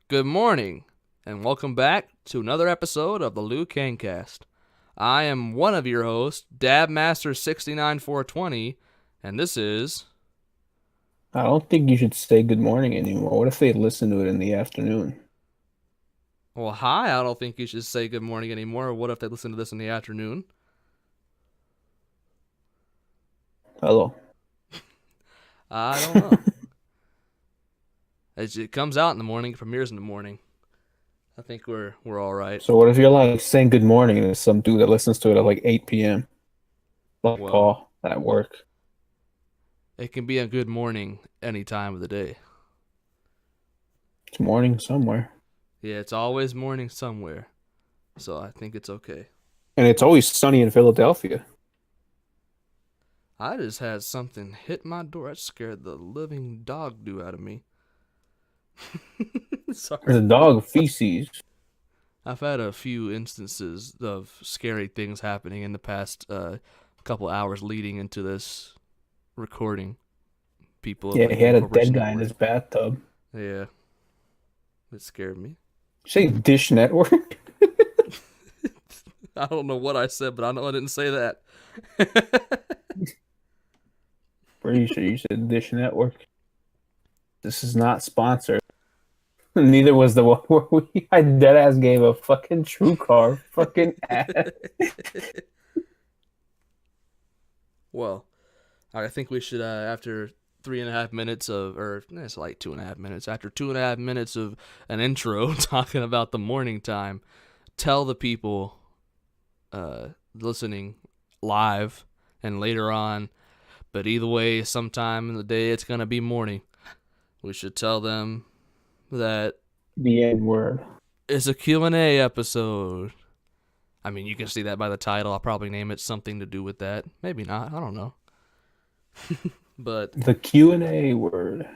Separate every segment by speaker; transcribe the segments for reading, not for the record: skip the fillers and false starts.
Speaker 1: Good morning, and welcome back to another episode of the Kast. I am one of your hosts, Dabmaster69420, and this is...
Speaker 2: I don't think you should say good morning anymore. What if they listen to it in the afternoon?
Speaker 1: Well, hi, I don't think you should say good morning anymore. What if they listen to this in the afternoon?
Speaker 2: Hello.
Speaker 1: I don't know. It comes out in the morning, premieres in the morning. I think we're all right.
Speaker 2: So what if you're like saying good morning and there's some dude that listens to it at like 8 p.m. Like
Speaker 1: Well,
Speaker 2: Paul at work.
Speaker 1: it can be a good morning any time of the day.
Speaker 2: It's morning somewhere.
Speaker 1: Yeah, it's always morning somewhere, so I think it's okay.
Speaker 2: And it's always sunny in Philadelphia.
Speaker 1: I just had something hit my door. That scared the living dog do out of me.
Speaker 2: The
Speaker 1: Sorry.
Speaker 2: dog feces.
Speaker 1: I've had a few instances of scary things happening in the past couple hours leading into this recording. People
Speaker 2: Yeah, he
Speaker 1: leaving
Speaker 2: had a
Speaker 1: corporation
Speaker 2: dead
Speaker 1: at
Speaker 2: guy in
Speaker 1: work.
Speaker 2: his bathtub.
Speaker 1: Yeah, it scared me.
Speaker 2: Say Dish Network?
Speaker 1: I don't know what I said, but I know I didn't say that.
Speaker 2: Pretty sure you said Dish Network. This is not sponsored. Neither was the one where I deadass gave a fucking true car fucking ass.
Speaker 1: Well, I think we should, after 3.5 minutes of, or it's like 2.5 minutes, after 2.5 minutes of an intro talking about the morning time, tell the people listening live and later on, but either way, sometime in the day, it's going to be morning. We should tell them that
Speaker 2: The N word.
Speaker 1: it's a Q&A episode. I mean, you can see that by the title. I'll probably name it something to do with that. Maybe not. I don't know. But
Speaker 2: The Q&A word.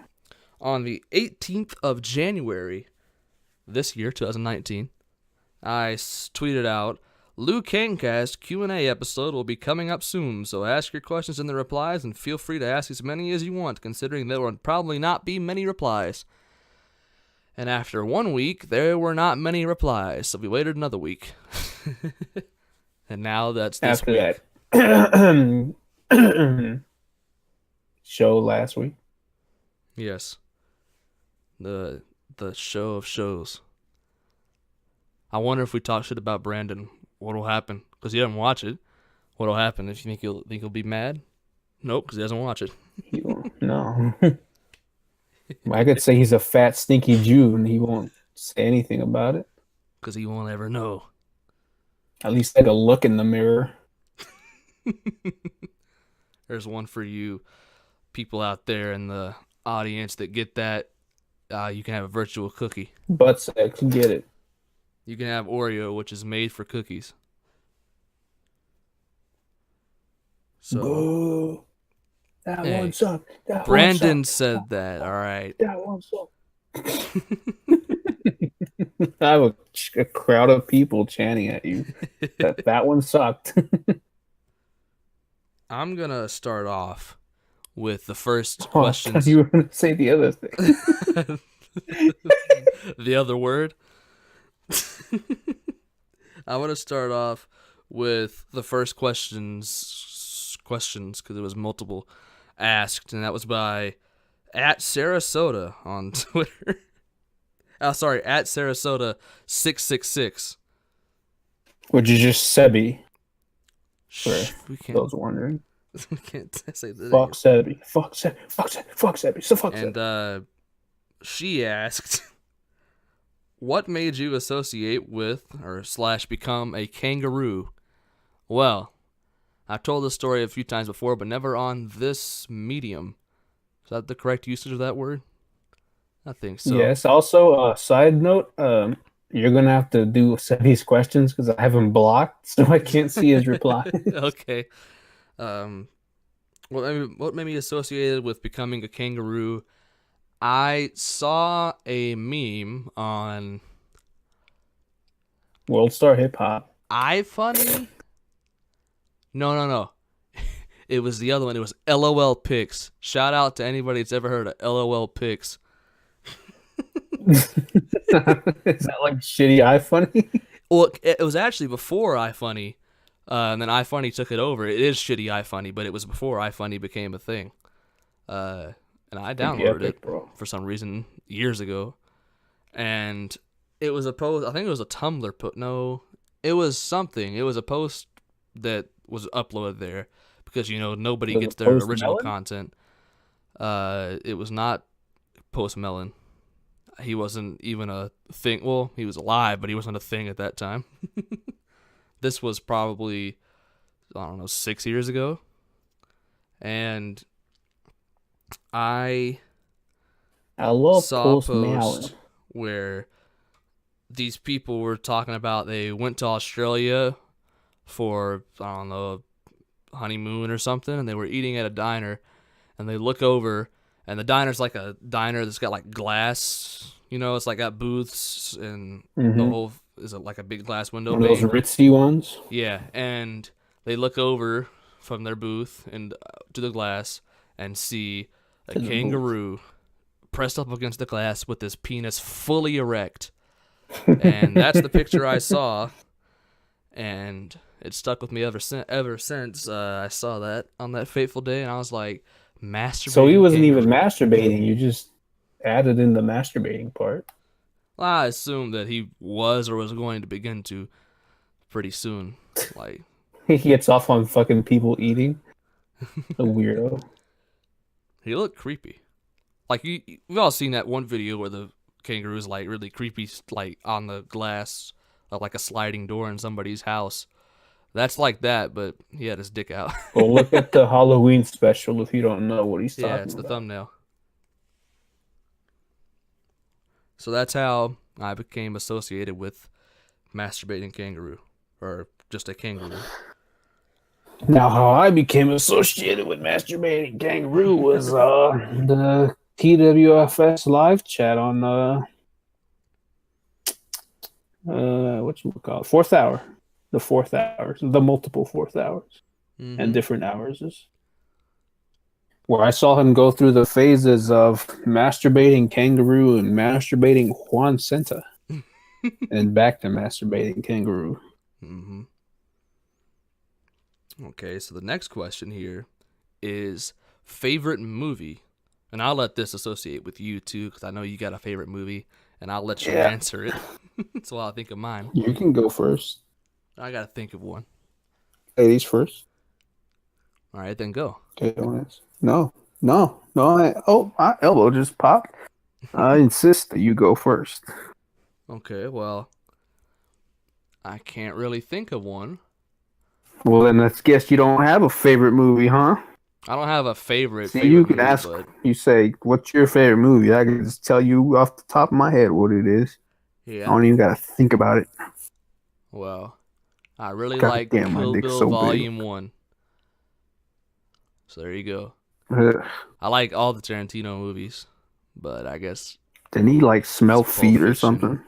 Speaker 1: on the 18th of January this year, 2019, I tweeted out, Kangcast Q&A episode will be coming up soon, so ask your questions in the replies and feel free to ask as many as you want, considering there will probably not be many replies. And after 1 week, there were not many replies, so we waited another week. And now that's this
Speaker 2: After
Speaker 1: week.
Speaker 2: that show last week.
Speaker 1: Yes. The show of shows. I wonder if we talk shit about Brandon, what'll happen? Because he doesn't watch it. What'll happen? If you think he'll be mad? Nope, because he doesn't watch it.
Speaker 2: No. I could say he's a fat, stinky Jew and he won't say anything about it.
Speaker 1: Because he won't ever know.
Speaker 2: At least take a look in the mirror.
Speaker 1: There's one for you people out there in the audience that get that. You can have a virtual cookie.
Speaker 2: Butt sex, get it.
Speaker 1: You can have Oreo, which is made for cookies. So
Speaker 2: Boo. That
Speaker 1: hey,
Speaker 2: one sucked. That
Speaker 1: Brandon
Speaker 2: one sucked.
Speaker 1: said that. All right.
Speaker 2: That one sucked. I have a crowd of people chanting at you. That one sucked.
Speaker 1: I'm gonna start off with the first
Speaker 2: Oh, I thought
Speaker 1: questions.
Speaker 2: you were going to say the other thing.
Speaker 1: The other word. I want to start off with the first questions because it was multiple asked, and that was by at Sarasota on Twitter. Sorry, at Sarasota666.
Speaker 2: Which is just Sebi, for
Speaker 1: We can't.
Speaker 2: those wondering.
Speaker 1: We can't say that.
Speaker 2: Fuck Sebi. Fuck Sebi. Fuck Sebi. Fuck Sebi. So fuck
Speaker 1: And
Speaker 2: Sebi.
Speaker 1: she asked, "What made you associate with or / become a kangaroo?" Well, I've told this story a few times before, but never on this medium. Is that the correct usage of that word? I think so.
Speaker 2: Yes. Also, side note, you're gonna have to do Sebi's questions because I have him blocked, so I can't see his reply.
Speaker 1: Okay. What made me associated with becoming a kangaroo? I saw a meme on
Speaker 2: World Star Hip Hop.
Speaker 1: iFunny. No. It was the other one. It was LOL Pics. Shout out to anybody that's ever heard of LOL Pics.
Speaker 2: Is that like shitty iFunny?
Speaker 1: Well, it was actually before iFunny, and then iFunny took it over. It is shitty iFunny, but it was before iFunny became a thing. And I
Speaker 2: Pretty
Speaker 1: downloaded
Speaker 2: epic,
Speaker 1: it
Speaker 2: bro.
Speaker 1: for some reason years ago, and it was a post. I think it was a Tumblr post. No, it was something. It was a post that was uploaded there because nobody
Speaker 2: Was
Speaker 1: gets
Speaker 2: it
Speaker 1: their
Speaker 2: Post
Speaker 1: original
Speaker 2: Melon?
Speaker 1: content. It was not Post Melon. He wasn't even a thing. Well, he was alive, but he wasn't a thing at that time. This was probably, I don't know, 6 years ago. And I
Speaker 2: I love
Speaker 1: saw a
Speaker 2: Post Malin.
Speaker 1: post where these people were talking about they went to Australia for, I don't know, a honeymoon or something, and they were eating at a diner, and they look over, and the diner's like a diner that's got like glass, it's like got booths, and the
Speaker 2: Mm-hmm.
Speaker 1: whole is like a big glass window
Speaker 2: One of those
Speaker 1: pane.
Speaker 2: ritzy ones.
Speaker 1: Yeah, and they look over from their booth and to the glass and see a
Speaker 2: To the booth.
Speaker 1: kangaroo pressed up against the glass with his penis fully erect. And that's the picture I saw, and it stuck with me ever since I saw that on that fateful day, and I was like,
Speaker 2: So he
Speaker 1: masturbating
Speaker 2: wasn't even
Speaker 1: kangaroo.
Speaker 2: masturbating. You just added in the masturbating part.
Speaker 1: Well, I assumed that he was or was going to begin to pretty soon. Like,
Speaker 2: He gets off on fucking people eating. A weirdo.
Speaker 1: he looked creepy. Like, we've all seen that one video where the kangaroo is like really creepy, like on the glass of like a sliding door in somebody's house. That's like that, but he had his dick out.
Speaker 2: Well, look at the Halloween special if you don't know what he's
Speaker 1: Yeah,
Speaker 2: talking
Speaker 1: it's the
Speaker 2: about.
Speaker 1: thumbnail. So that's how I became associated with masturbating kangaroo, or just a kangaroo.
Speaker 2: Now, how I became associated with masturbating kangaroo was the TWFS live chat on what you call it, fourth hour, the fourth hours, the multiple fourth hours, and
Speaker 1: Mm-hmm.
Speaker 2: different hours, where I saw him go through the phases of masturbating kangaroo and masturbating Juan Senta, and back to masturbating kangaroo.
Speaker 1: Mm-hmm. Okay, so the next question here is favorite movie, and I'll let this associate with you too, because I know you got a favorite movie, and I'll let you
Speaker 2: Yeah,
Speaker 1: answer it. So I'll think of mine.
Speaker 2: you can go first.
Speaker 1: I gotta think of one.
Speaker 2: Ladies first.
Speaker 1: All right, then go.
Speaker 2: Okay, don't answer. No, no, no. My elbow just popped. I insist that you go first.
Speaker 1: Okay, well, I can't really think of one.
Speaker 2: Well, then let's guess you don't have a favorite movie, huh?
Speaker 1: I don't have a favorite
Speaker 2: See, you can
Speaker 1: movie,
Speaker 2: ask.
Speaker 1: but
Speaker 2: You say, "What's your favorite movie?" I can just tell you off the top of my head what it is. I
Speaker 1: yeah.
Speaker 2: don't even gotta think about it.
Speaker 1: Well, I really
Speaker 2: God
Speaker 1: like
Speaker 2: damn, my
Speaker 1: Kill
Speaker 2: dick's
Speaker 1: Bill
Speaker 2: so big.
Speaker 1: Volume 1. So there you go.
Speaker 2: Ugh.
Speaker 1: I like all the Tarantino movies, but I guess
Speaker 2: Didn't he like
Speaker 1: it's
Speaker 2: smell
Speaker 1: Pulp
Speaker 2: feet or
Speaker 1: Fiction.
Speaker 2: something?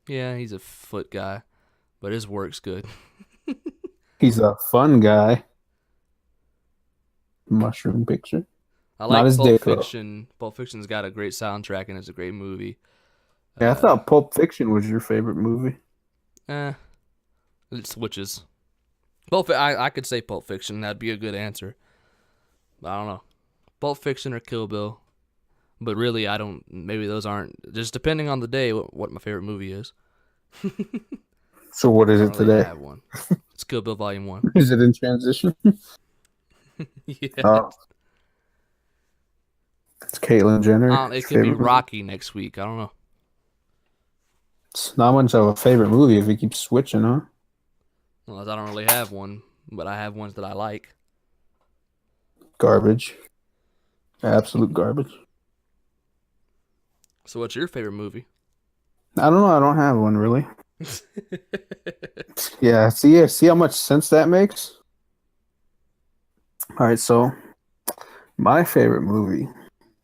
Speaker 1: Yeah, he's a foot guy, but his work's good.
Speaker 2: He's a fun guy. Mushroom picture.
Speaker 1: I
Speaker 2: Not
Speaker 1: like
Speaker 2: his
Speaker 1: Pulp
Speaker 2: dick though.
Speaker 1: Fiction. Pulp Fiction's got a great soundtrack and it's a great movie.
Speaker 2: Yeah, I
Speaker 1: Uh,
Speaker 2: thought Pulp Fiction was your favorite movie.
Speaker 1: eh, it switches. I could say Pulp Fiction. That'd be a good answer. But I don't know. Pulp Fiction or Kill Bill. But really, I don't. Maybe those aren't. Just depending on the day, what my favorite movie is.
Speaker 2: So what
Speaker 1: I
Speaker 2: is
Speaker 1: don't
Speaker 2: it
Speaker 1: really
Speaker 2: today?
Speaker 1: have one. It's Kill Bill Volume 1.
Speaker 2: Is it in transition?
Speaker 1: Yeah.
Speaker 2: Oh, it's Caitlyn Jenner.
Speaker 1: It could be
Speaker 2: Favorite movie.
Speaker 1: Rocky next week. I don't know.
Speaker 2: It's not much of a favorite movie if you keep switching, huh?
Speaker 1: Unless I don't really have one. But I have ones that I like.
Speaker 2: Garbage. Absolute garbage.
Speaker 1: So what's your favorite movie?
Speaker 2: I don't know. I don't have one really. Yeah. See how much sense that makes? All right. So my favorite movie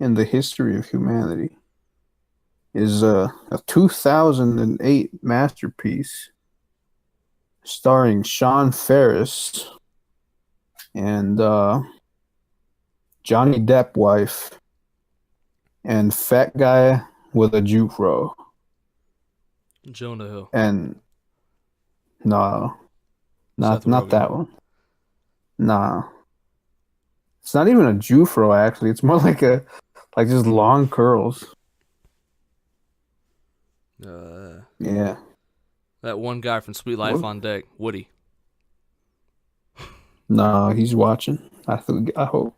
Speaker 2: in the history of humanity is a 2008 masterpiece starring Sean Ferris and Johnny Depp wife and fat guy with a Jufro.
Speaker 1: Jonah Hill.
Speaker 2: And no,
Speaker 1: Seth
Speaker 2: not
Speaker 1: Rogen.
Speaker 2: that one. Nah. It's not even a Jufro, actually. It's more like just long curls. Yeah.
Speaker 1: That one guy from Sweet Life on Deck, Woody.
Speaker 2: No, he's watching. I hope.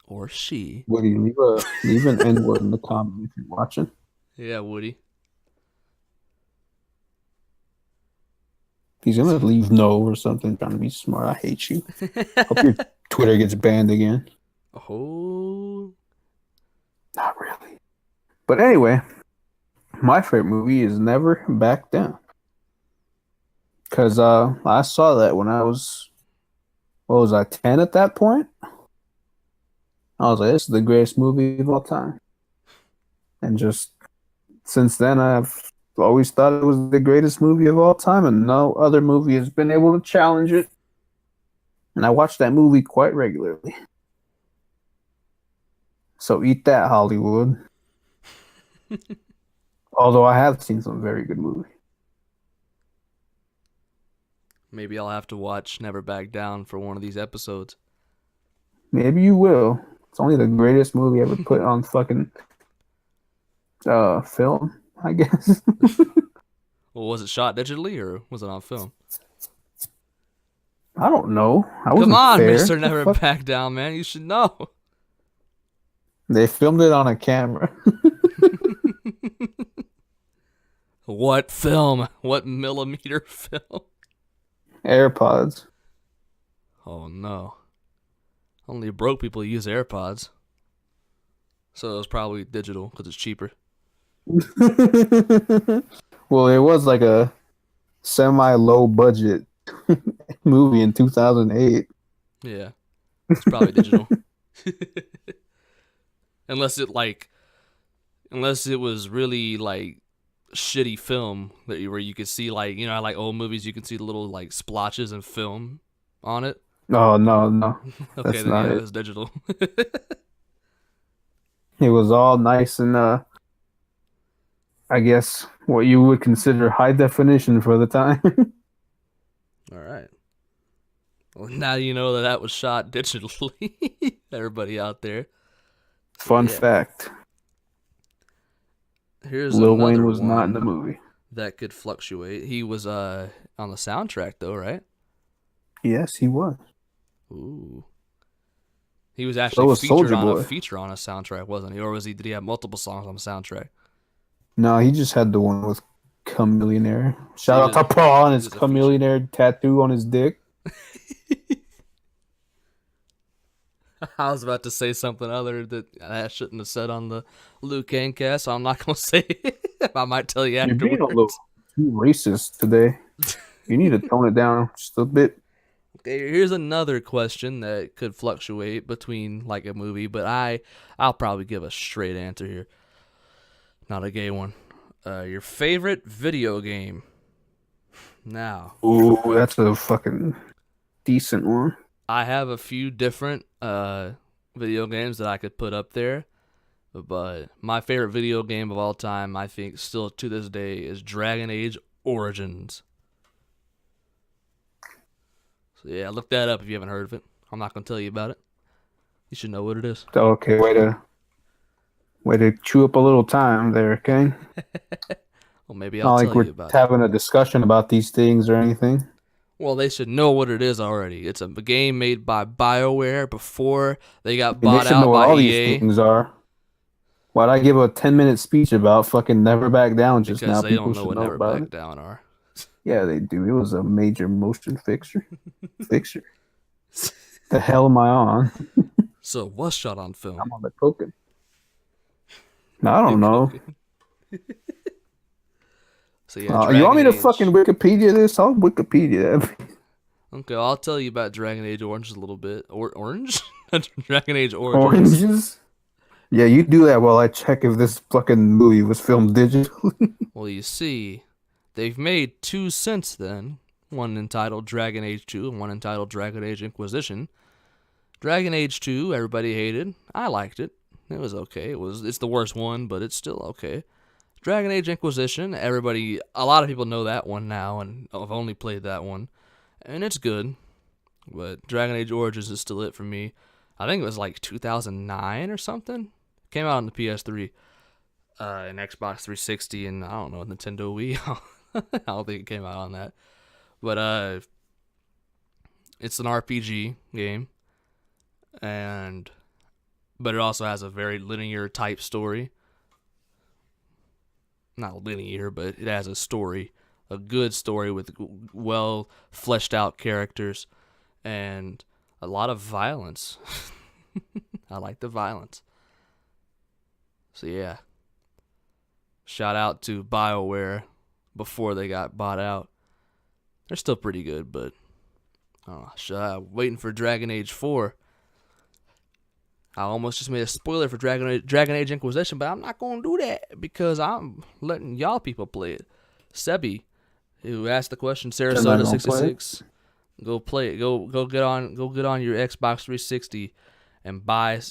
Speaker 1: Or she.
Speaker 2: Woody, leave an N word in the comment if you're watching.
Speaker 1: Yeah, Woody.
Speaker 2: He's gonna leave no or something, trying to be smart. I hate you. Hope your Twitter gets banned again.
Speaker 1: Oh.
Speaker 2: Not really. But anyway, my favorite movie is Never Back Down. Because I saw that when I was, what was I, 10 at that point? I was like, this is the greatest movie of all time. And just since then, I've always thought it was the greatest movie of all time, and no other movie has been able to challenge it. And I watch that movie quite regularly. So eat that, Hollywood. Although I have seen some very good movies.
Speaker 1: Maybe I'll have to watch Never Back Down for one of these episodes.
Speaker 2: Maybe you will. It's only the greatest movie ever put on fucking film, I guess.
Speaker 1: Well, was it shot digitally or was it on film?
Speaker 2: I don't know.
Speaker 1: Come on,
Speaker 2: fair.
Speaker 1: Mr. Never Back Down, man. You should know.
Speaker 2: They filmed it on a camera.
Speaker 1: What film? What millimeter film?
Speaker 2: AirPods.
Speaker 1: Oh, no. Only broke people use AirPods. So it was probably digital because it's cheaper.
Speaker 2: Well, it was like a semi-low budget movie in 2008.
Speaker 1: Yeah. It's probably digital. Unless it was really like shitty film where you could see like, you know, like old movies, you can see the little like splotches and film on it.
Speaker 2: Oh, no.
Speaker 1: Okay,
Speaker 2: That's
Speaker 1: then
Speaker 2: not
Speaker 1: yeah,
Speaker 2: it.
Speaker 1: it was digital.
Speaker 2: It was all nice and I guess what you would consider high definition for the time.
Speaker 1: All right. Well, now you know that was shot digitally. Everybody out there.
Speaker 2: Fun fact.
Speaker 1: Here's
Speaker 2: Lil
Speaker 1: another
Speaker 2: Wayne was
Speaker 1: one
Speaker 2: not in the movie.
Speaker 1: that could fluctuate. He was on the soundtrack though, right?
Speaker 2: Yes, he was.
Speaker 1: Ooh. He was
Speaker 2: So
Speaker 1: actually
Speaker 2: was
Speaker 1: featured
Speaker 2: Soulja
Speaker 1: on a
Speaker 2: Boy.
Speaker 1: feature on a soundtrack, wasn't he? Or did he have multiple songs on the soundtrack?
Speaker 2: No, he just had the one with Chameleonaire. Shout out
Speaker 1: So
Speaker 2: to Paul and
Speaker 1: he
Speaker 2: his
Speaker 1: was a feature.
Speaker 2: Chameleonaire tattoo on his dick.
Speaker 1: I was about to say something other that I shouldn't have said on the Luke Kang cast, so I'm not going to say it. I might tell you
Speaker 2: You're
Speaker 1: afterwards.
Speaker 2: being a little too racist today. You need to tone it down just a bit.
Speaker 1: Okay, here's another question that could fluctuate between like a movie, but I'll probably give a straight answer here. Not a gay one. Your favorite video game? Now.
Speaker 2: Ooh, that's a fucking decent one.
Speaker 1: I have a few different video games that I could put up there, but my favorite video game of all time, I think, still to this day, is Dragon Age Origins. So yeah, look that up if you haven't heard of it. I'm not gonna tell you about it. You should know what it is.
Speaker 2: Okay, way to chew up a little time there, okay?
Speaker 1: Well, maybe
Speaker 2: Not
Speaker 1: I'll
Speaker 2: like
Speaker 1: tell
Speaker 2: we're
Speaker 1: you about it.
Speaker 2: having a discussion about these things or anything.
Speaker 1: Well, they should know what it is already. It's a game made by BioWare before they got
Speaker 2: And they
Speaker 1: bought
Speaker 2: should
Speaker 1: out
Speaker 2: know what
Speaker 1: by
Speaker 2: all
Speaker 1: EA.
Speaker 2: these things are. Why'd I give a 10-minute speech about fucking Never Back Down just
Speaker 1: Because
Speaker 2: now?
Speaker 1: they
Speaker 2: People
Speaker 1: don't know
Speaker 2: should
Speaker 1: what
Speaker 2: know
Speaker 1: Never
Speaker 2: about
Speaker 1: Back
Speaker 2: it.
Speaker 1: Down are.
Speaker 2: Yeah, they do. It was a major motion fixture. The hell am I on?
Speaker 1: So it was shot on film.
Speaker 2: I'm on the token. No, I don't know.
Speaker 1: So yeah,
Speaker 2: You want me to
Speaker 1: Dragon Age.
Speaker 2: fucking Wikipedia this? I'll Wikipedia that.
Speaker 1: Okay, I'll tell you about Dragon Age Orange a little bit. Orange? Dragon Age Origins.
Speaker 2: Oranges? Yeah, you do that while I check if this fucking movie was filmed digitally.
Speaker 1: Well, you see, they've made two since then. One entitled Dragon Age 2 and one entitled Dragon Age Inquisition. Dragon Age 2, everybody hated. I liked it. It was okay. It's the worst one, but it's still okay. Dragon Age Inquisition. A lot of people know that one now, and I've only played that one, and it's good. But Dragon Age Origins is still it for me. I think it was like 2009 or something. Came out on the PS3, and Xbox 360, and I don't know, Nintendo Wii. I don't think it came out on that. But it's an RPG game, but it also has a very linear type story. Not linear, but it has a story, a good story with well fleshed out characters and a lot of violence. I like the violence. So yeah. Shout out to BioWare before they got bought out. They're still pretty good, but waiting for Dragon Age 4. I almost just made a spoiler for Dragon Age Inquisition, but I'm not going to do that because I'm letting y'all people play it. Sebi, who asked the question, Sarasota66, go play it. Go get on your Xbox 360 and buy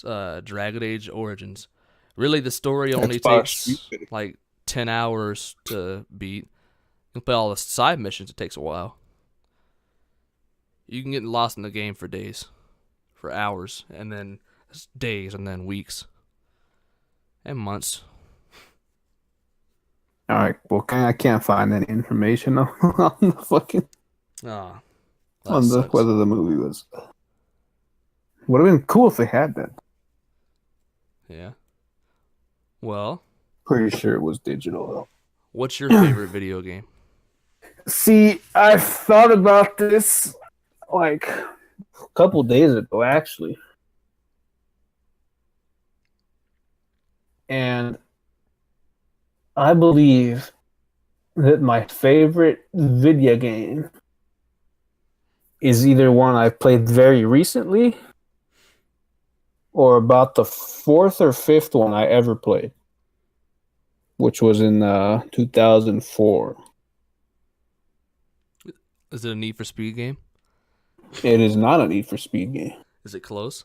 Speaker 1: Dragon Age Origins. Really, the story only takes like 10 hours to beat. You can play all the side missions. It takes a while. You can get lost in the game for days, for hours, and then days, and then weeks, and months.
Speaker 2: All right. Well, I can't find any information on the fucking whether the movie was. Would have been cool if they had that.
Speaker 1: Yeah. Well,
Speaker 2: pretty sure it was digital though.
Speaker 1: What's your favorite video game?
Speaker 2: See, I thought about this like a couple days ago, actually. And I believe that my favorite video game is either one I've played very recently or about the fourth or fifth one I ever played, which was in 2004.
Speaker 1: Is it a Need for Speed game?
Speaker 2: It is not a Need for Speed game.
Speaker 1: Is it close?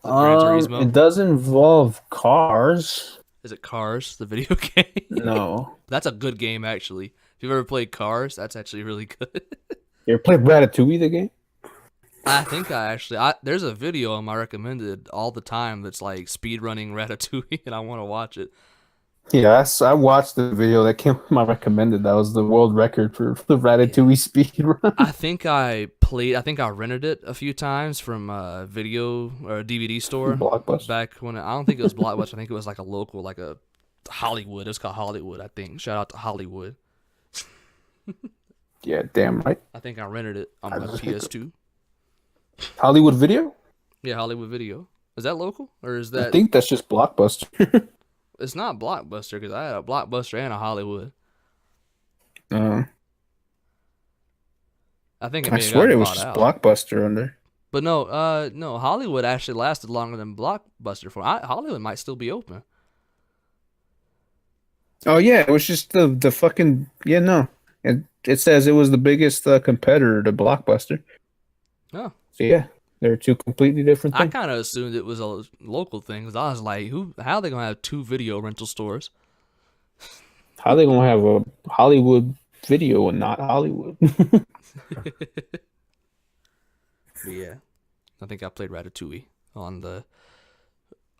Speaker 2: It does involve cars.
Speaker 1: Is it Cars, the video game?
Speaker 2: No.
Speaker 1: That's a good game, actually. If you've ever played Cars, that's actually really good.
Speaker 2: You ever played Ratatouille, the game?
Speaker 1: I think there's a video on my recommended all the time that's like speedrunning Ratatouille, and I want to watch it.
Speaker 2: Yes, I watched the video that came on my recommended. That was the world record for the Ratatouille speed run.
Speaker 1: I think I rented it a few times from a video or a DVD store.
Speaker 2: Blockbuster.
Speaker 1: Back when I don't think it was Blockbuster. I think it was like a local, like a Hollywood. It was called Hollywood, I think. Shout out to Hollywood.
Speaker 2: Yeah, damn right.
Speaker 1: I think I rented it on my PS2.
Speaker 2: Hollywood Video?
Speaker 1: Yeah, Hollywood Video. Is that local or is that?
Speaker 2: I think that's just Blockbuster.
Speaker 1: It's not Blockbuster because I had a Blockbuster and a Hollywood.
Speaker 2: I
Speaker 1: think
Speaker 2: I swear it was just Blockbuster under.
Speaker 1: But no, Hollywood actually lasted longer than Blockbuster for. Hollywood might still be open.
Speaker 2: Oh yeah, it was just the fucking no. It says it was the biggest competitor to Blockbuster.
Speaker 1: Oh.
Speaker 2: So yeah, they're two completely different things.
Speaker 1: I kind of assumed it was a local thing because I was like, how are they gonna have two video rental stores?
Speaker 2: How are they gonna have a Hollywood Video and not Hollywood?
Speaker 1: Yeah, I think I played Ratatouille on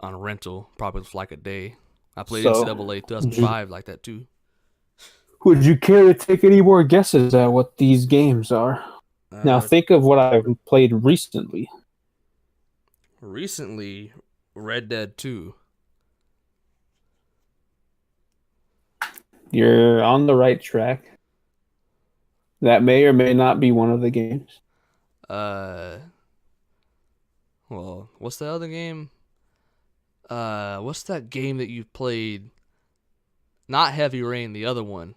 Speaker 1: rental probably for like a day. I played NCAA 2005 like that too.
Speaker 2: Would you care to take any more guesses at what these games are? Now think of what I've played recently.
Speaker 1: Recently, Red Dead 2.
Speaker 2: You're on the right track. That may or may not be one of the games.
Speaker 1: Well, what's the other game? What's that game that you played? Not Heavy Rain, the other one.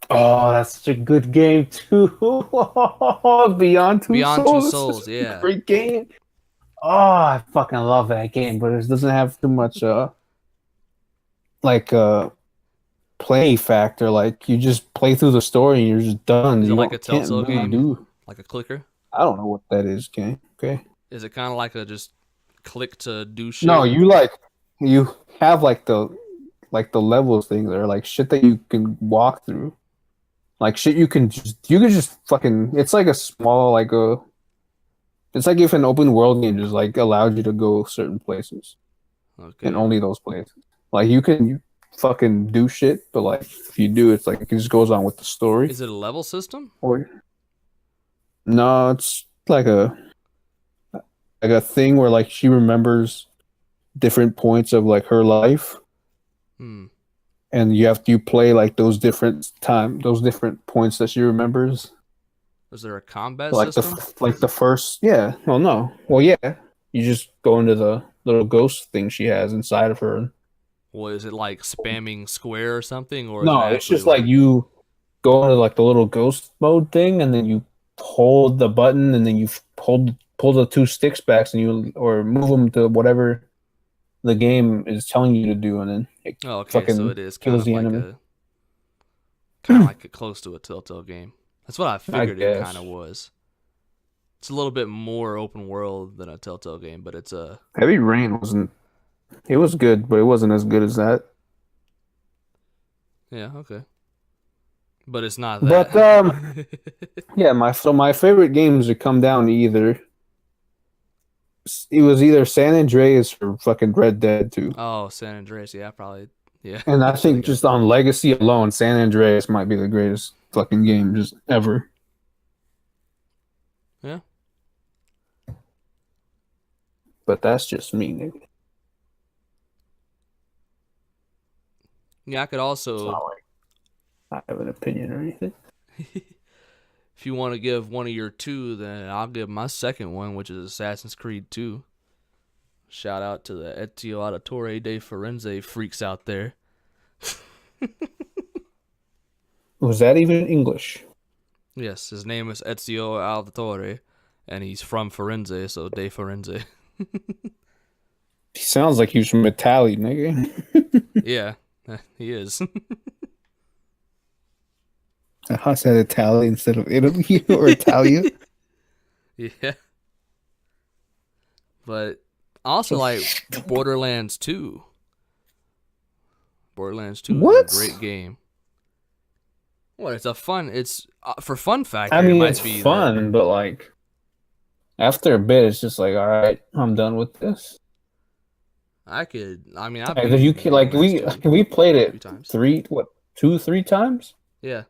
Speaker 2: Oh, that's such a good game too. Beyond Two
Speaker 1: Souls, yeah.
Speaker 2: Great game. Oh, I fucking love that game, but it doesn't have too much play factor. Like you just play through the story and you're just done.
Speaker 1: Is it
Speaker 2: you
Speaker 1: like a Telltale game? Like a clicker?
Speaker 2: I don't know what that is, okay?
Speaker 1: Is it kind of like a just click to do
Speaker 2: No,
Speaker 1: shit.
Speaker 2: you have the levels thing there, like shit that you can walk through. Like shit you can just fucking it's like a small like a it's like if an open world game just like allowed you to go certain places and
Speaker 1: Okay.
Speaker 2: only those places. Like you fucking do shit, but like if you do it's like it just goes on with the story.
Speaker 1: Is it a level system?
Speaker 2: Or no, it's like a thing where like she remembers different points of like her life
Speaker 1: Hmm.
Speaker 2: and you play like those different points that she remembers.
Speaker 1: Is there a combat
Speaker 2: Like
Speaker 1: system?
Speaker 2: the first, yeah. Well, no. Well, yeah. You just go into the little ghost thing she has inside of her.
Speaker 1: Or is it like spamming square or something, or is it
Speaker 2: No, it's
Speaker 1: actually
Speaker 2: just like
Speaker 1: like,
Speaker 2: you go into like the little ghost mode thing, and then you hold the button, and then you pull the two sticks back, and you or move them to whatever the game is telling you to do, and then it
Speaker 1: oh, okay, so
Speaker 2: fucking
Speaker 1: it is
Speaker 2: kills the enemy.
Speaker 1: kind of like a close to a Telltale game. That's what I
Speaker 2: I
Speaker 1: figured it kind
Speaker 2: guess.
Speaker 1: of was. It's a little bit more open world than a Telltale game, but it's a
Speaker 2: Heavy Rain wasn't. It was good, but it wasn't as good as that.
Speaker 1: yeah, okay. But it's not that.
Speaker 2: But yeah, my favorite games would come down to either San Andreas or fucking Red Dead 2.
Speaker 1: Oh, San Andreas, yeah, probably, yeah,
Speaker 2: And I
Speaker 1: should have
Speaker 2: think
Speaker 1: got
Speaker 2: just
Speaker 1: that.
Speaker 2: on legacy alone, San Andreas might be the greatest fucking game just ever.
Speaker 1: Yeah,
Speaker 2: But that's just me, nigga.
Speaker 1: yeah. I could
Speaker 2: It's
Speaker 1: also,
Speaker 2: not like I have an opinion or anything.
Speaker 1: if you want to give one of your two, then I'll give my second one, which is Assassin's Creed 2. Shout out to the Ezio Auditore de Firenze freaks out there.
Speaker 2: Was that even English?
Speaker 1: Yes, his name is Ezio Auditore, and he's from Firenze, so de Firenze.
Speaker 2: He sounds like he's from Italy, nigga.
Speaker 1: Yeah, he is.
Speaker 2: I said Italy instead of Italy or Italia.
Speaker 1: Yeah, but I also
Speaker 2: So
Speaker 1: like Borderlands 2. Borderlands 2 is a
Speaker 2: what?
Speaker 1: great game. Well, it's a fun. It's for fun
Speaker 2: I
Speaker 1: factor. It
Speaker 2: mean, it's
Speaker 1: might be that
Speaker 2: fun, but like after a bit, it's just like, all right, I'm done with this.
Speaker 1: I could. I mean, I've
Speaker 2: Because you
Speaker 1: beaten
Speaker 2: can like
Speaker 1: Borderlands 2
Speaker 2: we played
Speaker 1: a few
Speaker 2: it
Speaker 1: times.
Speaker 2: two, three times,
Speaker 1: Yeah,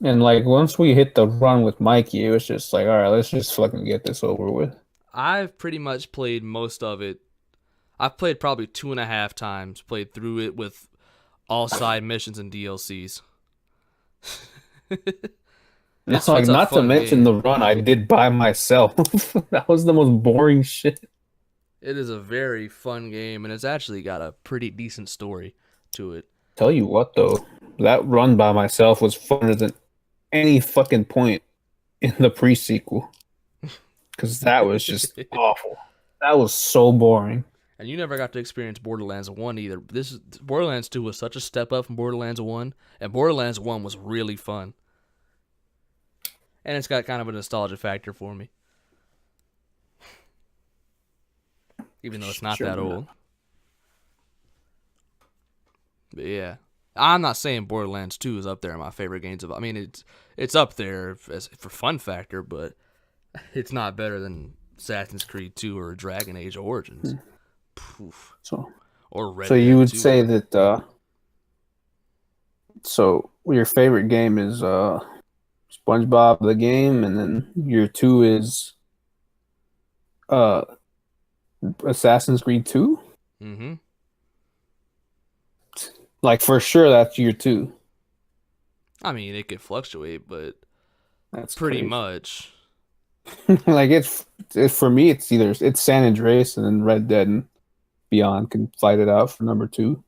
Speaker 2: and like once we hit the run with Mikey, it was just like, all right, let's just fucking get this over with.
Speaker 1: I've pretty much played most of it. I've played probably 2.5 times. Played through it with all side missions and DLCs. It's
Speaker 2: Like
Speaker 1: a
Speaker 2: not to
Speaker 1: fun
Speaker 2: mention
Speaker 1: game.
Speaker 2: the run I did by myself. That was the most boring shit.
Speaker 1: It is a very fun game, and it's actually got a pretty decent story to it.
Speaker 2: Tell you what though, that run by myself was funner than any fucking point in the pre-sequel because that was just awful. That was so boring.
Speaker 1: And you never got to experience Borderlands 1 either. Borderlands 2 was such a step up from Borderlands 1, and Borderlands 1 was really fun. And it's got kind of a nostalgia factor for me, even though it's not
Speaker 2: Sure
Speaker 1: that
Speaker 2: enough.
Speaker 1: old. But yeah, I'm not saying Borderlands 2 is up there in my favorite games. I mean, it's up there for fun factor, but it's not better than Assassin's Creed 2 or Dragon Age Origins. Poof.
Speaker 2: So,
Speaker 1: Or
Speaker 2: so
Speaker 1: Red
Speaker 2: you
Speaker 1: Dead
Speaker 2: would
Speaker 1: 2.
Speaker 2: say that so your favorite game is SpongeBob the game, and then your two is uh Assassin's Creed 2?
Speaker 1: Mm-hmm.
Speaker 2: Like for sure that's your two.
Speaker 1: I mean, it could fluctuate, but
Speaker 2: That's
Speaker 1: pretty
Speaker 2: crazy.
Speaker 1: much.
Speaker 2: Like for me it's San Andreas and then Red Dead and Beyond can fight it out for number two.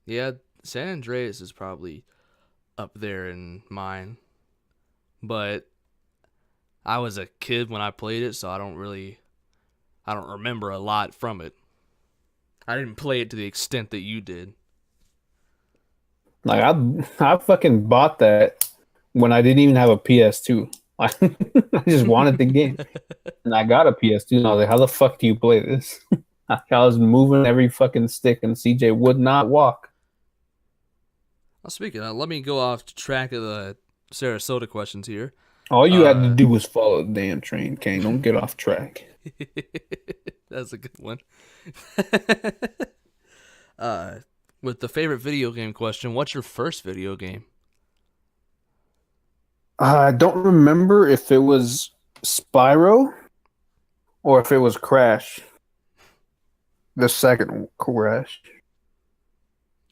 Speaker 1: Yeah, San Andreas is probably up there in mine, but I was a kid when I played it, so I don't remember a lot from it. I didn't play it to the extent that you did.
Speaker 2: Like I fucking bought that when I didn't even have a PS2. I just wanted the game, and I got a PS2. And I was like, "How the fuck do you play this?" I was moving every fucking stick, and CJ would not walk.
Speaker 1: Well, speaking of, let me go off track of the Sarasota questions here.
Speaker 2: All you had to
Speaker 1: Uh,
Speaker 2: do was follow the damn train, Kang. Don't get off track.
Speaker 1: That's a good one. uh, with the favorite video game question, what's your first video game?
Speaker 2: I don't remember if it was Spyro or if it was Crash. The second Crash.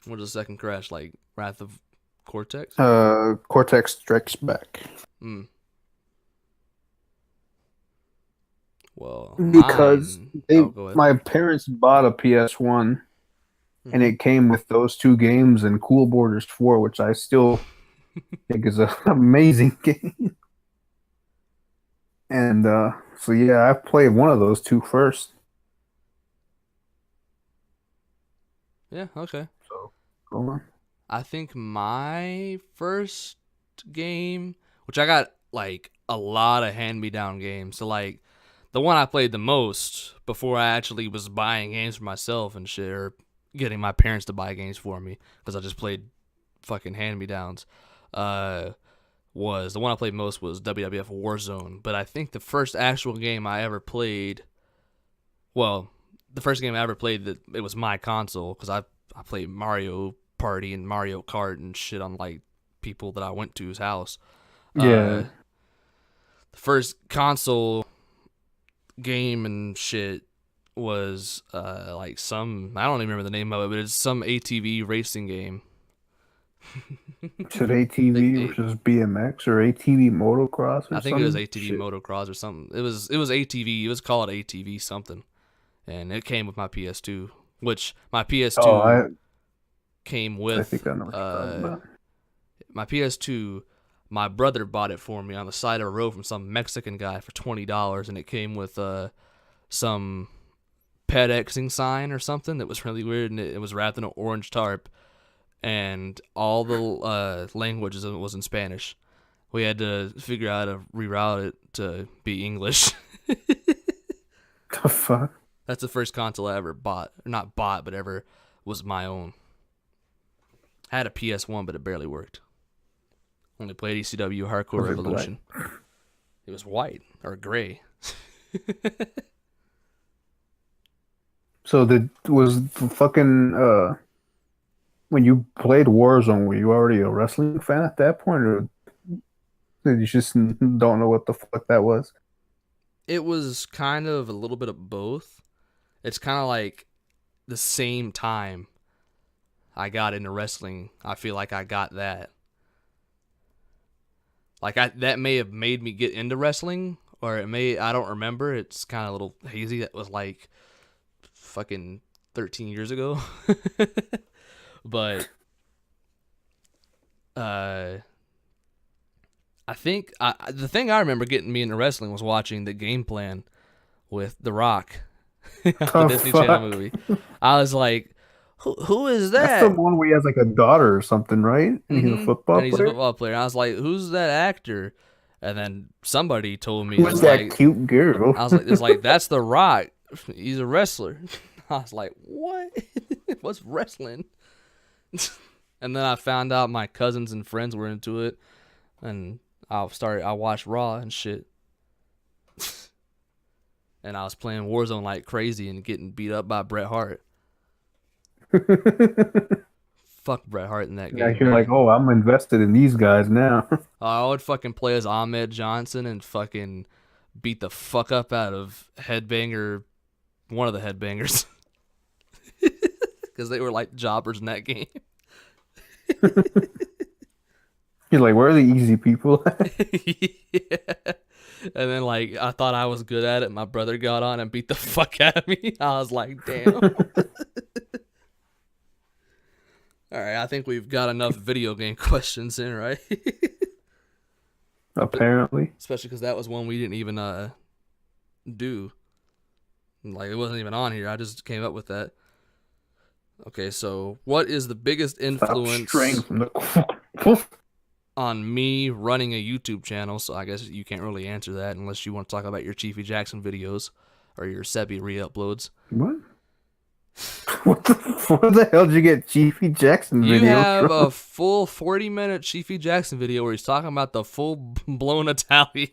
Speaker 1: What is the second Crash, like Wrath of Cortex?
Speaker 2: Cortex Strikes Back.
Speaker 1: Hmm. Well,
Speaker 2: Because
Speaker 1: mine. Oh, go ahead.
Speaker 2: my parents bought a PS1 and it came with those two games and Cool Borders 4, which I still think is an amazing game. And so yeah, I played one of those two first.
Speaker 1: Yeah, okay.
Speaker 2: So go on.
Speaker 1: I think my first game, which I got like a lot of hand-me-down games. So like the one I played the most before I actually was buying games for myself and shit, or getting my parents to buy games for me because I just played fucking hand-me-downs. Was the one I played most was WWF Warzone. But I think the first actual game I ever played, well, the first game I ever played that it was my console because I played Mario Party and Mario Kart and shit on like people that I went to's house.
Speaker 2: Yeah.
Speaker 1: The first console game and shit was like some, I don't even remember the name of it, but it's some ATV racing game.
Speaker 2: Is it ATV versus BMX or ATV motocross or
Speaker 1: I think it was
Speaker 2: some
Speaker 1: ATV
Speaker 2: shit?
Speaker 1: motocross or something. It was ATV. It was called ATV something, and it came with my PS2, which my PS2
Speaker 2: Oh,
Speaker 1: came
Speaker 2: I
Speaker 1: with.
Speaker 2: think I know what you're talking about.
Speaker 1: My PS2, my brother bought it for me on the side of a road from some Mexican guy for $20, and it came with some PedExing sign or something that was really weird, and it was wrapped in an orange tarp, and all the languages of it was in Spanish. We had to figure out how to reroute it to be English.
Speaker 2: The fuck?
Speaker 1: That's the first console I ever bought. Not bought, but ever was my own. I had a PS1, but it barely worked. Only played ECW Hardcore
Speaker 2: Was it
Speaker 1: Revolution. It was white or gray.
Speaker 2: So was the fucking when you played Warzone, were you already a wrestling fan at that point, or did you just don't know what the fuck that was?
Speaker 1: It was kind of a little bit of both. It's kind of like the same time I got into wrestling. I feel like I got that. Like that may have made me get into wrestling, or it may, I don't remember. It's kind of a little hazy. That was like fucking 13 years ago. But I think the thing I remember getting me into wrestling was watching the Game Plan with The Rock, the Disney Channel movie. I was like, who is
Speaker 2: That's the
Speaker 1: that?
Speaker 2: one where he has like a daughter or something, right? And he's a football
Speaker 1: And he's a
Speaker 2: player.
Speaker 1: football player. And I was like, who's that actor? And then somebody told me,
Speaker 2: Who's that cute girl?
Speaker 1: I was like, it's like, that's The Rock. He's a wrestler. I was like, what? What's wrestling? And then I found out my cousins and friends were into it, and I watched Raw and shit. And I was playing Warzone like crazy and getting beat up by Bret Hart. Fuck Bret Hart in that
Speaker 2: Yeah,
Speaker 1: game.
Speaker 2: you're like, oh, I'm invested in these guys now.
Speaker 1: I would fucking play as Ahmed Johnson and fucking beat the fuck up out of Headbanger, one of the Headbangers. Because they were like jobbers in that game.
Speaker 2: You're like, where are the easy people?
Speaker 1: Yeah. And then like I thought I was good at it. My brother got on and beat the fuck out of me. I was like, damn. All right, I think we've got enough video game questions in, right?
Speaker 2: Apparently.
Speaker 1: Especially because that was one we didn't even do. Like it wasn't even on here. I just came up with that. Okay, so what is the biggest influence?
Speaker 2: Stop straying from the
Speaker 1: on me running a YouTube channel, so I guess you can't really answer that unless you want to talk about your Chiefy Jackson videos or your Sebi re-uploads.
Speaker 2: What? Where the hell did you get Chiefy Jackson
Speaker 1: You
Speaker 2: videos
Speaker 1: have
Speaker 2: from?
Speaker 1: a full 40-minute Chiefy Jackson video where he's talking about the full-blown Italian.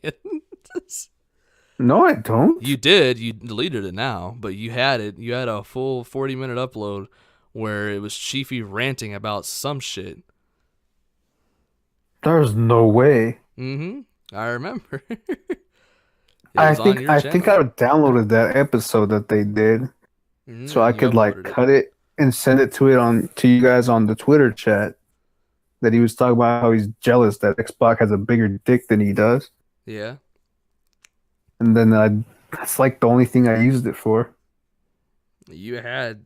Speaker 2: No, I don't.
Speaker 1: You did. You deleted it now, but you had it. You had a full 40-minute upload where it was Chiefy ranting about some shit.
Speaker 2: There's no way.
Speaker 1: I remember. It
Speaker 2: I
Speaker 1: was on
Speaker 2: think
Speaker 1: your
Speaker 2: I
Speaker 1: channel.
Speaker 2: think I downloaded that episode that they did, so I
Speaker 1: You
Speaker 2: could like
Speaker 1: uploaded
Speaker 2: cut it and send it to you guys on the Twitter chat. That he was talking about how he's jealous that Xbox has a bigger dick than he does,
Speaker 1: Yeah.
Speaker 2: and then that's like the only thing I used it for.
Speaker 1: You had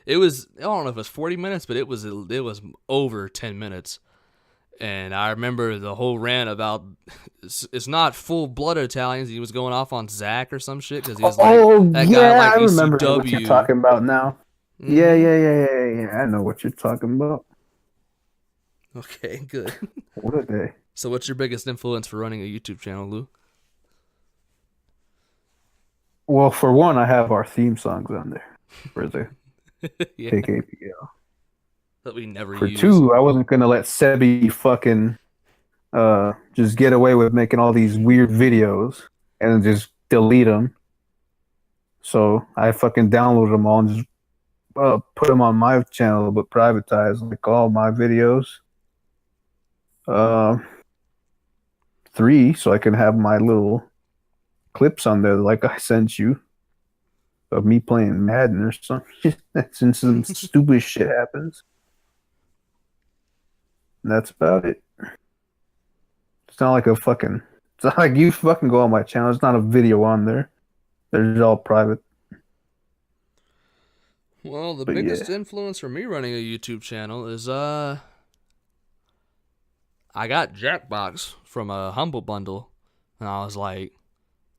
Speaker 1: it was, I don't know if it was 40 minutes, but it was over 10 minutes. And I remember the whole rant about it's not full-blooded Italians. He was going off on Zach or some shit because he was like, that guy like
Speaker 2: I remember
Speaker 1: ECW.
Speaker 2: what you're talking about now. Yeah. I know what you're talking about.
Speaker 1: Okay, good.
Speaker 2: What are they?
Speaker 1: So what's your biggest influence for running a YouTube channel, Lou?
Speaker 2: Well, for one, I have our theme songs on there for the
Speaker 1: Yeah,
Speaker 2: KKPL.
Speaker 1: that we never
Speaker 2: For
Speaker 1: use.
Speaker 2: two, I wasn't gonna let Sebi fucking just get away with making all these weird videos and just delete them. So I fucking downloaded them all and just put them on my channel, but privatize like all my videos. Three, so I can have my little clips on there, like I sent you, of me playing Madden or something. Since some stupid shit happens. And that's about it. It's not like it's not like you fucking go on my channel. It's not a video on there. They're just all private.
Speaker 1: Well, the
Speaker 2: But
Speaker 1: biggest
Speaker 2: yeah.
Speaker 1: influence for me running a YouTube channel is I got Jackbox from a Humble Bundle, and I was like,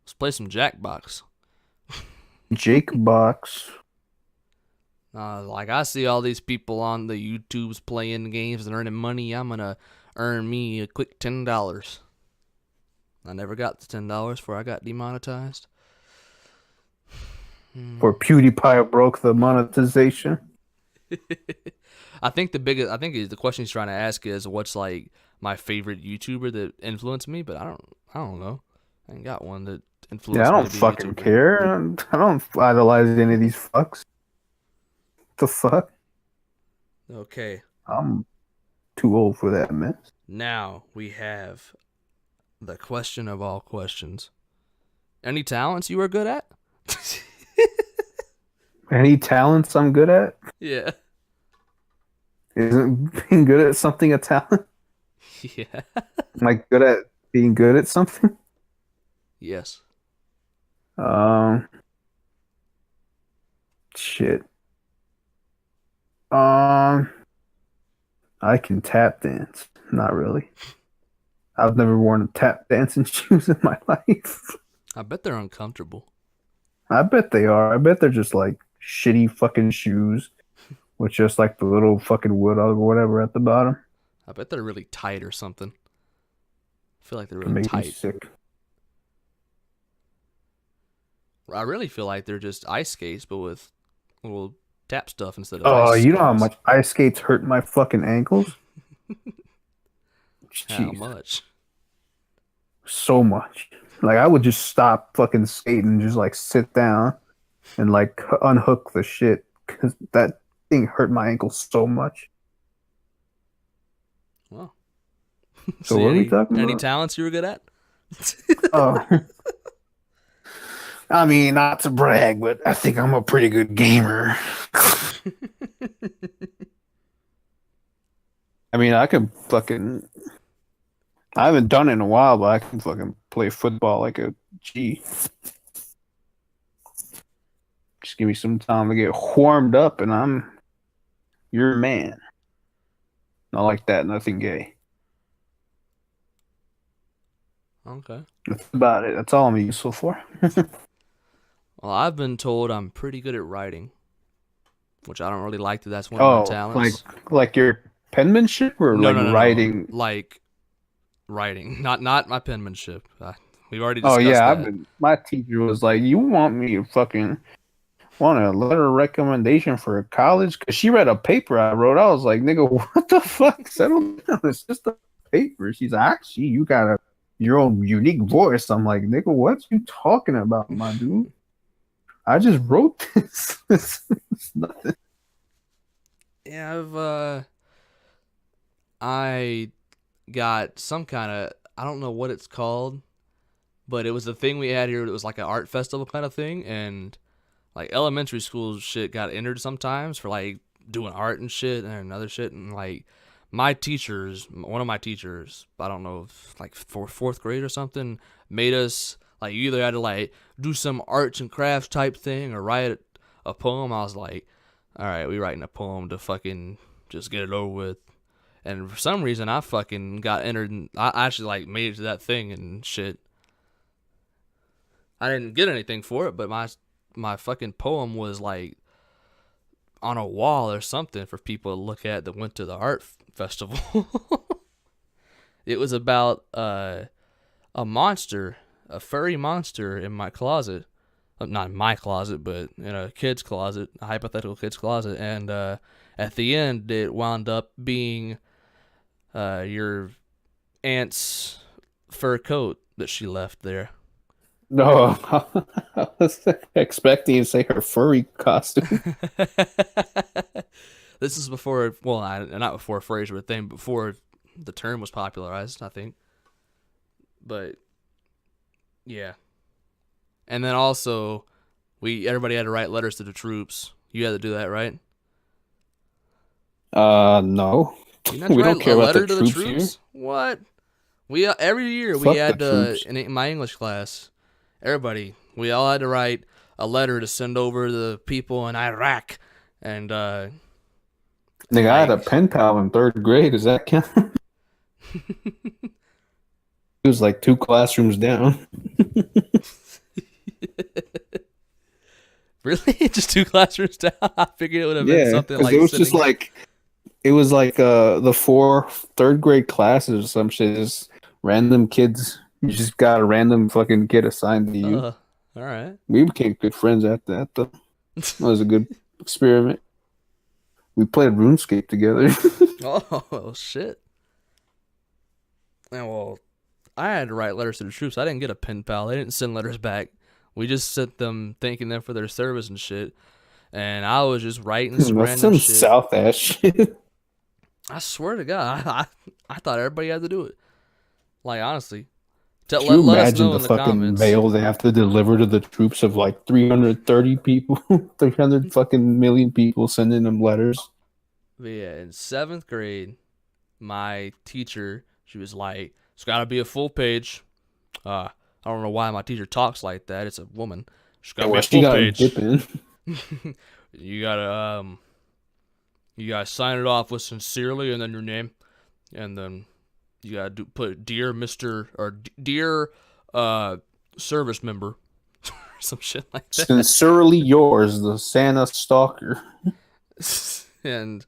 Speaker 1: let's play some Jackbox.
Speaker 2: Jake Box.
Speaker 1: Like, I see all these people on the YouTubes playing games and earning money. I'm gonna earn me a quick $10. I never got the $10 before I got demonetized.
Speaker 2: For PewDiePie broke the monetization.
Speaker 1: I think the question he's trying to ask is what's like my favorite YouTuber that influenced me, but I don't know. I ain't got one that influenced
Speaker 2: Yeah, I
Speaker 1: me
Speaker 2: don't
Speaker 1: to be a
Speaker 2: fucking
Speaker 1: YouTuber.
Speaker 2: care. I don't idolize any of these fucks. The fuck?
Speaker 1: Okay,
Speaker 2: I'm too old for that, man.
Speaker 1: now we have the question of all questions. Any talents you are good at?
Speaker 2: Any talents I'm good at?
Speaker 1: Yeah.
Speaker 2: Isn't being good at something a talent?
Speaker 1: Yeah.
Speaker 2: Like good at being good at something?
Speaker 1: Yes.
Speaker 2: Shit. I can tap dance. Not really. I've never worn tap dancing shoes in my life.
Speaker 1: I bet they're uncomfortable.
Speaker 2: I bet they are. I bet they're just like shitty fucking shoes with just like the little fucking wood or whatever at the bottom.
Speaker 1: I bet they're really tight or something. I feel like they're
Speaker 2: It
Speaker 1: really
Speaker 2: makes me
Speaker 1: tight.
Speaker 2: sick.
Speaker 1: I really feel like they're just ice skates, but with little tap stuff instead of
Speaker 2: Oh,
Speaker 1: ice.
Speaker 2: you know how
Speaker 1: sculls.
Speaker 2: much ice skates hurt my fucking ankles?
Speaker 1: How
Speaker 2: Jeez,
Speaker 1: much?
Speaker 2: so much. Like I would just stop fucking skating and just like sit down and like unhook the shit because that thing hurt my ankles so much.
Speaker 1: Well.
Speaker 2: So what are we talking
Speaker 1: any
Speaker 2: about?
Speaker 1: talents you were good at?
Speaker 2: Oh, I mean, not to brag, but I think I'm a pretty good gamer. I mean, I can fucking. I haven't done it in a while, but I can fucking play football like a G. Just give me some time to get warmed up, and I'm your man. Not like that, nothing gay.
Speaker 1: Okay.
Speaker 2: That's about it. That's all I'm useful for.
Speaker 1: Well, I've been told I'm pretty good at writing, which I don't really like that that's one of my
Speaker 2: Oh,
Speaker 1: talents.
Speaker 2: like your penmanship or
Speaker 1: No,
Speaker 2: like
Speaker 1: no, no, no.
Speaker 2: writing?
Speaker 1: Like writing, not my penmanship. We've already
Speaker 2: Oh
Speaker 1: discussed
Speaker 2: yeah,
Speaker 1: that.
Speaker 2: my teacher was like, "You want me to fucking want a letter of recommendation for a college?" Because she read a paper I wrote. I was like, "Nigga, what the fuck? Settle down. It's just a paper." She's like, "Actually, you got your own unique voice." I'm like, "Nigga, what you talking about, my dude? I just wrote this. It's nothing."
Speaker 1: Yeah, I got some kind of, I don't know what it's called, but it was a thing we had here. It was like an art festival kind of thing, and like elementary school shit got entered sometimes for like doing art and shit and other shit, and like one of my teachers, I don't know, like fourth grade or something, made us like, you either had to like do some arts and crafts type thing or write a poem. I was like, all right, we writing a poem to fucking just get it over with. And for some reason, I fucking got entered, and I actually like made it to that thing and shit. I didn't get anything for it, but my fucking poem was like on a wall or something for people to look at that went to the art festival. It was about a monster, a furry monster in my closet. Not in my closet, but in a kid's closet, a hypothetical kid's closet. And at the end, it wound up being your aunt's fur coat that she left there.
Speaker 2: No, I was expecting you to say her furry costume.
Speaker 1: This is before, well, not before furries were a thing, before the term was popularized, I think. But yeah, and then also everybody had to write letters to the troops. You had to do that, right?
Speaker 2: No,
Speaker 1: You not to
Speaker 2: we
Speaker 1: write
Speaker 2: don't
Speaker 1: a
Speaker 2: care about the
Speaker 1: letter to the
Speaker 2: troops here.
Speaker 1: troops? What? We every year we
Speaker 2: Fuck the
Speaker 1: had to
Speaker 2: troops.
Speaker 1: in my English class. Everybody, we all had to write a letter to send over to the people in Iraq, and
Speaker 2: Nigga, I had a
Speaker 1: like
Speaker 2: pen pal in third grade. Does that count? He was like two classrooms down.
Speaker 1: really just two classrooms down. I figured it would have been
Speaker 2: Yeah,
Speaker 1: something
Speaker 2: because it
Speaker 1: like
Speaker 2: was just
Speaker 1: sending.
Speaker 2: like it was like the four third grade classes or some shit. Just random kids. You just got a random fucking kid assigned to you.
Speaker 1: All right.
Speaker 2: We became good friends after that, though. That was a good experiment. We played RuneScape together.
Speaker 1: Oh shit. Yeah, well, I had to write letters to the troops. I didn't get a pen pal. They didn't send letters back. We just sent them thanking them for their service and shit. And I was just writing some
Speaker 2: That's
Speaker 1: random
Speaker 2: some
Speaker 1: shit.
Speaker 2: South ass shit.
Speaker 1: I swear to God, I thought everybody had to do it. Like honestly,
Speaker 2: Can you
Speaker 1: let us
Speaker 2: imagine
Speaker 1: know
Speaker 2: the
Speaker 1: in the
Speaker 2: fucking
Speaker 1: comments.
Speaker 2: mail they have to deliver to the troops of like 330 people, 300 fucking million people sending them letters?
Speaker 1: But yeah, in seventh grade, my teacher, she was like, "It's got to be a full page." I don't know why my teacher talks like that. It's a woman. It's got
Speaker 2: Yeah,
Speaker 1: to be
Speaker 2: well,
Speaker 1: a
Speaker 2: she
Speaker 1: full
Speaker 2: got a
Speaker 1: page.
Speaker 2: dip in.
Speaker 1: You gotta you gotta sign it off with sincerely and then your name, and then you gotta put dear Mister or dear service member or some shit like that.
Speaker 2: Sincerely yours, the Santa Stalker.
Speaker 1: And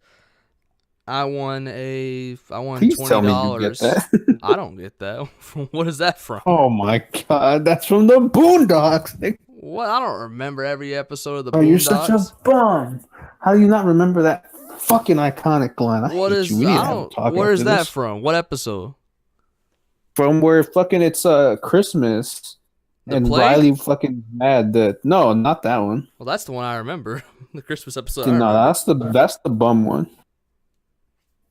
Speaker 1: I won
Speaker 2: Please
Speaker 1: $20.
Speaker 2: tell me you get that.
Speaker 1: I don't get that. What is that from?
Speaker 2: Oh my god, that's from the Boondocks.
Speaker 1: What? I don't remember every episode of the
Speaker 2: Oh, you're such a
Speaker 1: Boondocks.
Speaker 2: bum. How do you not remember that fucking iconic line? I
Speaker 1: What
Speaker 2: hate you.
Speaker 1: is
Speaker 2: We need
Speaker 1: I
Speaker 2: to have a
Speaker 1: don't
Speaker 2: talk
Speaker 1: where is
Speaker 2: after
Speaker 1: that
Speaker 2: this.
Speaker 1: from? What episode?
Speaker 2: From where fucking it's Christmas
Speaker 1: The
Speaker 2: and
Speaker 1: plague?
Speaker 2: Riley fucking mad that no, not that one.
Speaker 1: Well, that's the one I remember. The Christmas episode I
Speaker 2: No,
Speaker 1: remember.
Speaker 2: that's the bum one.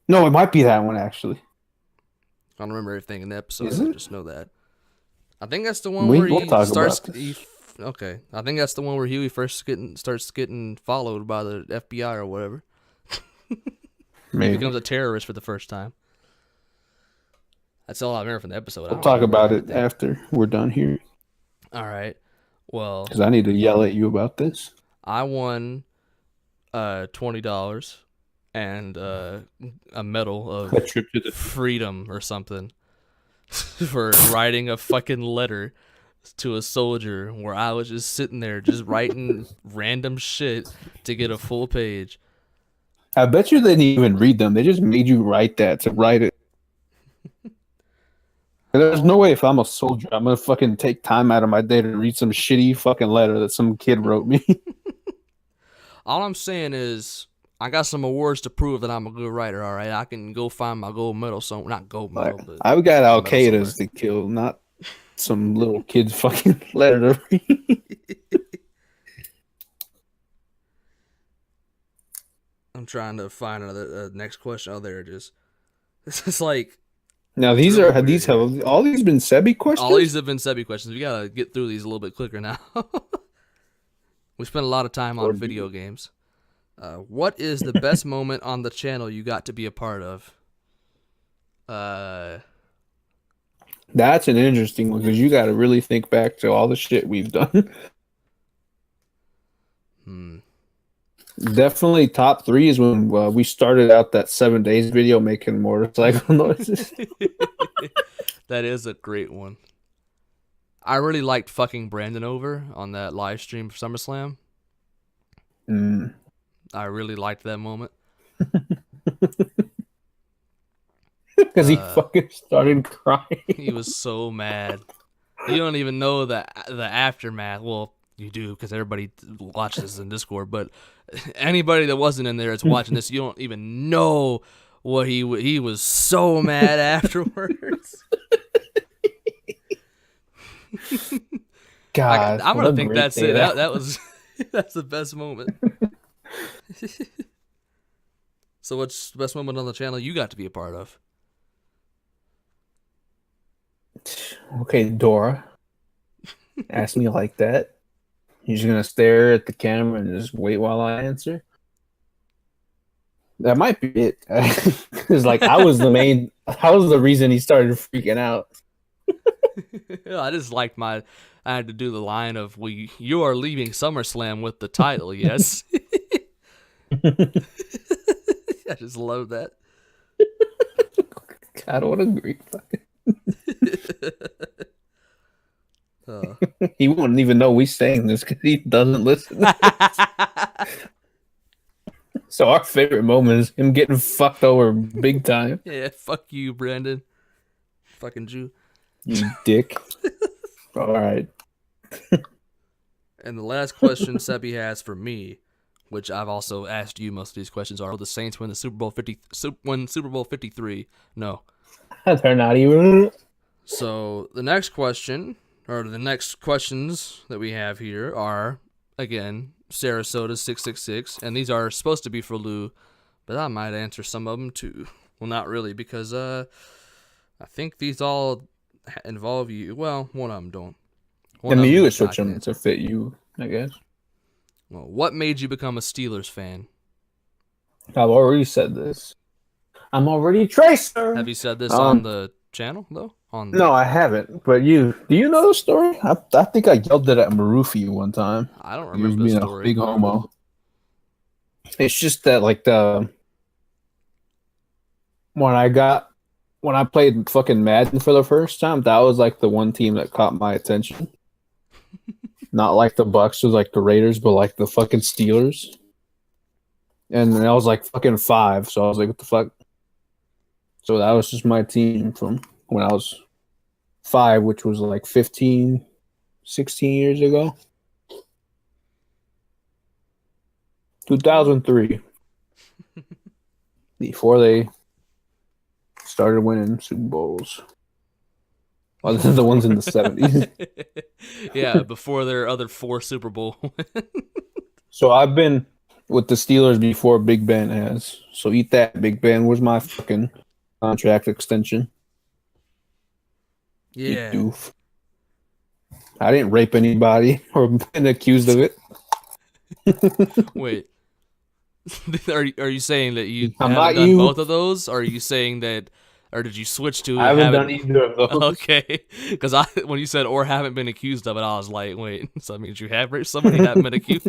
Speaker 2: No, it might be that one actually.
Speaker 1: I don't remember everything in the
Speaker 2: Is
Speaker 1: episode. I
Speaker 2: it?
Speaker 1: just know that. I think that's the one where
Speaker 2: We'll
Speaker 1: he
Speaker 2: talk
Speaker 1: starts.
Speaker 2: about this.
Speaker 1: Okay, I think that's the one where Huey starts getting followed by the FBI or whatever. He
Speaker 2: Maybe.
Speaker 1: becomes a terrorist for the first time. That's all I remember from the episode. I
Speaker 2: We'll
Speaker 1: don't
Speaker 2: talk
Speaker 1: remember
Speaker 2: about it
Speaker 1: everything.
Speaker 2: after we're done here.
Speaker 1: All right. Well,
Speaker 2: Because I need to yell at you about this.
Speaker 1: I won $20 and a medal
Speaker 2: A
Speaker 1: of
Speaker 2: trip to the
Speaker 1: freedom or something for writing a fucking letter to a soldier where I was just sitting there just writing random shit to get a full page.
Speaker 2: I bet you they didn't even read them. They just made you write that to write it. And there's no way if I'm a soldier, I'm gonna fucking take time out of my day to read some shitty fucking letter that some kid wrote me.
Speaker 1: All I'm saying is, I got some awards to prove that I'm a good writer. All right, I can go find my gold medal. Not gold medal, but
Speaker 2: I've got Al
Speaker 1: medal
Speaker 2: Qaeda's to kill, not some little kid's fucking letter to read.
Speaker 1: I'm trying to find another next question. Oh, there it is. This is like.
Speaker 2: Now these are these have all these been Sebi questions?
Speaker 1: All these have been Sebi questions. We gotta get through these a little bit quicker now. We spent a lot of time on video games. What is the best moment on the channel you got to be a part of?
Speaker 2: That's an interesting one because you got to really think back to all the shit we've done. Definitely top 3 is when we started out that 7 days video making motorcycle noises.
Speaker 1: That is a great one. I really liked fucking Brandon over on that live stream for SummerSlam. I really liked that moment.
Speaker 2: Because he fucking started crying.
Speaker 1: He was so mad. You don't even know the aftermath. Well, you do because everybody watches in Discord, but anybody that wasn't in there that's watching this, you don't even know what he was so mad afterwards.
Speaker 2: God,
Speaker 1: I'm gonna think that's it. That was that's the best moment. So, what's the best moment on the channel you got to be a part of?
Speaker 2: Okay, Dora. Ask me like that. You're just gonna stare at the camera and just wait while I answer. That might be it. Because like I was the reason he started freaking out.
Speaker 1: I just liked I had to do the line of you are leaving SummerSlam with the title, yes. I just love that.
Speaker 2: I don't agree. He wouldn't even know we saying this because he doesn't listen. So our favorite moment is him getting fucked over big time.
Speaker 1: Yeah, fuck you, Brandon. Fucking Jew.
Speaker 2: You dick. All right.
Speaker 1: And the last question Sebi has for me, which I've also asked you most of these questions, are: will the Saints win the Super Bowl 53? No.
Speaker 2: They're not even.
Speaker 1: So the next question, or the next questions that we have here are, again, Sarasota 666, and these are supposed to be for Lou, but I might answer some of them too. Well, not really, because I think these all involve you. Well, one of them don't.
Speaker 2: I mean, you could switch them to fit you, I guess.
Speaker 1: Well, what made you become a Steelers fan?
Speaker 2: I've already said this. I'm already Tracer.
Speaker 1: Have you said this on the channel, though?
Speaker 2: No, I haven't. But do you know the story? I think I yelled it at Marufi one time.
Speaker 1: I don't remember the story.
Speaker 2: A big homo. It's just that, like, when I played fucking Madden for the first time, that was, like, the one team that caught my attention. Not like the Bucks or, like, the Raiders, but, like, the fucking Steelers. And I was, like, fucking 5, so I was like, what the fuck? So that was just my team from when I was 5, which was like 15, 16 years ago. 2003. Before they started winning Super Bowls. Other than the ones in the 70s.
Speaker 1: Yeah, before their other 4 Super Bowl wins.
Speaker 2: So I've been with the Steelers before Big Ben has. So eat that, Big Ben. Where's my fucking contract extension?
Speaker 1: Yeah.
Speaker 2: You doof. I didn't rape anybody or been accused of it.
Speaker 1: Wait. Are you saying that you
Speaker 2: I'm
Speaker 1: haven't
Speaker 2: not
Speaker 1: done
Speaker 2: you.
Speaker 1: both of those? Or are you saying that, or did you switch to?
Speaker 2: I haven't done either of those.
Speaker 1: Okay, because when you said or haven't been accused of it, I was like, wait, so that means you have raped somebody, haven't been accused.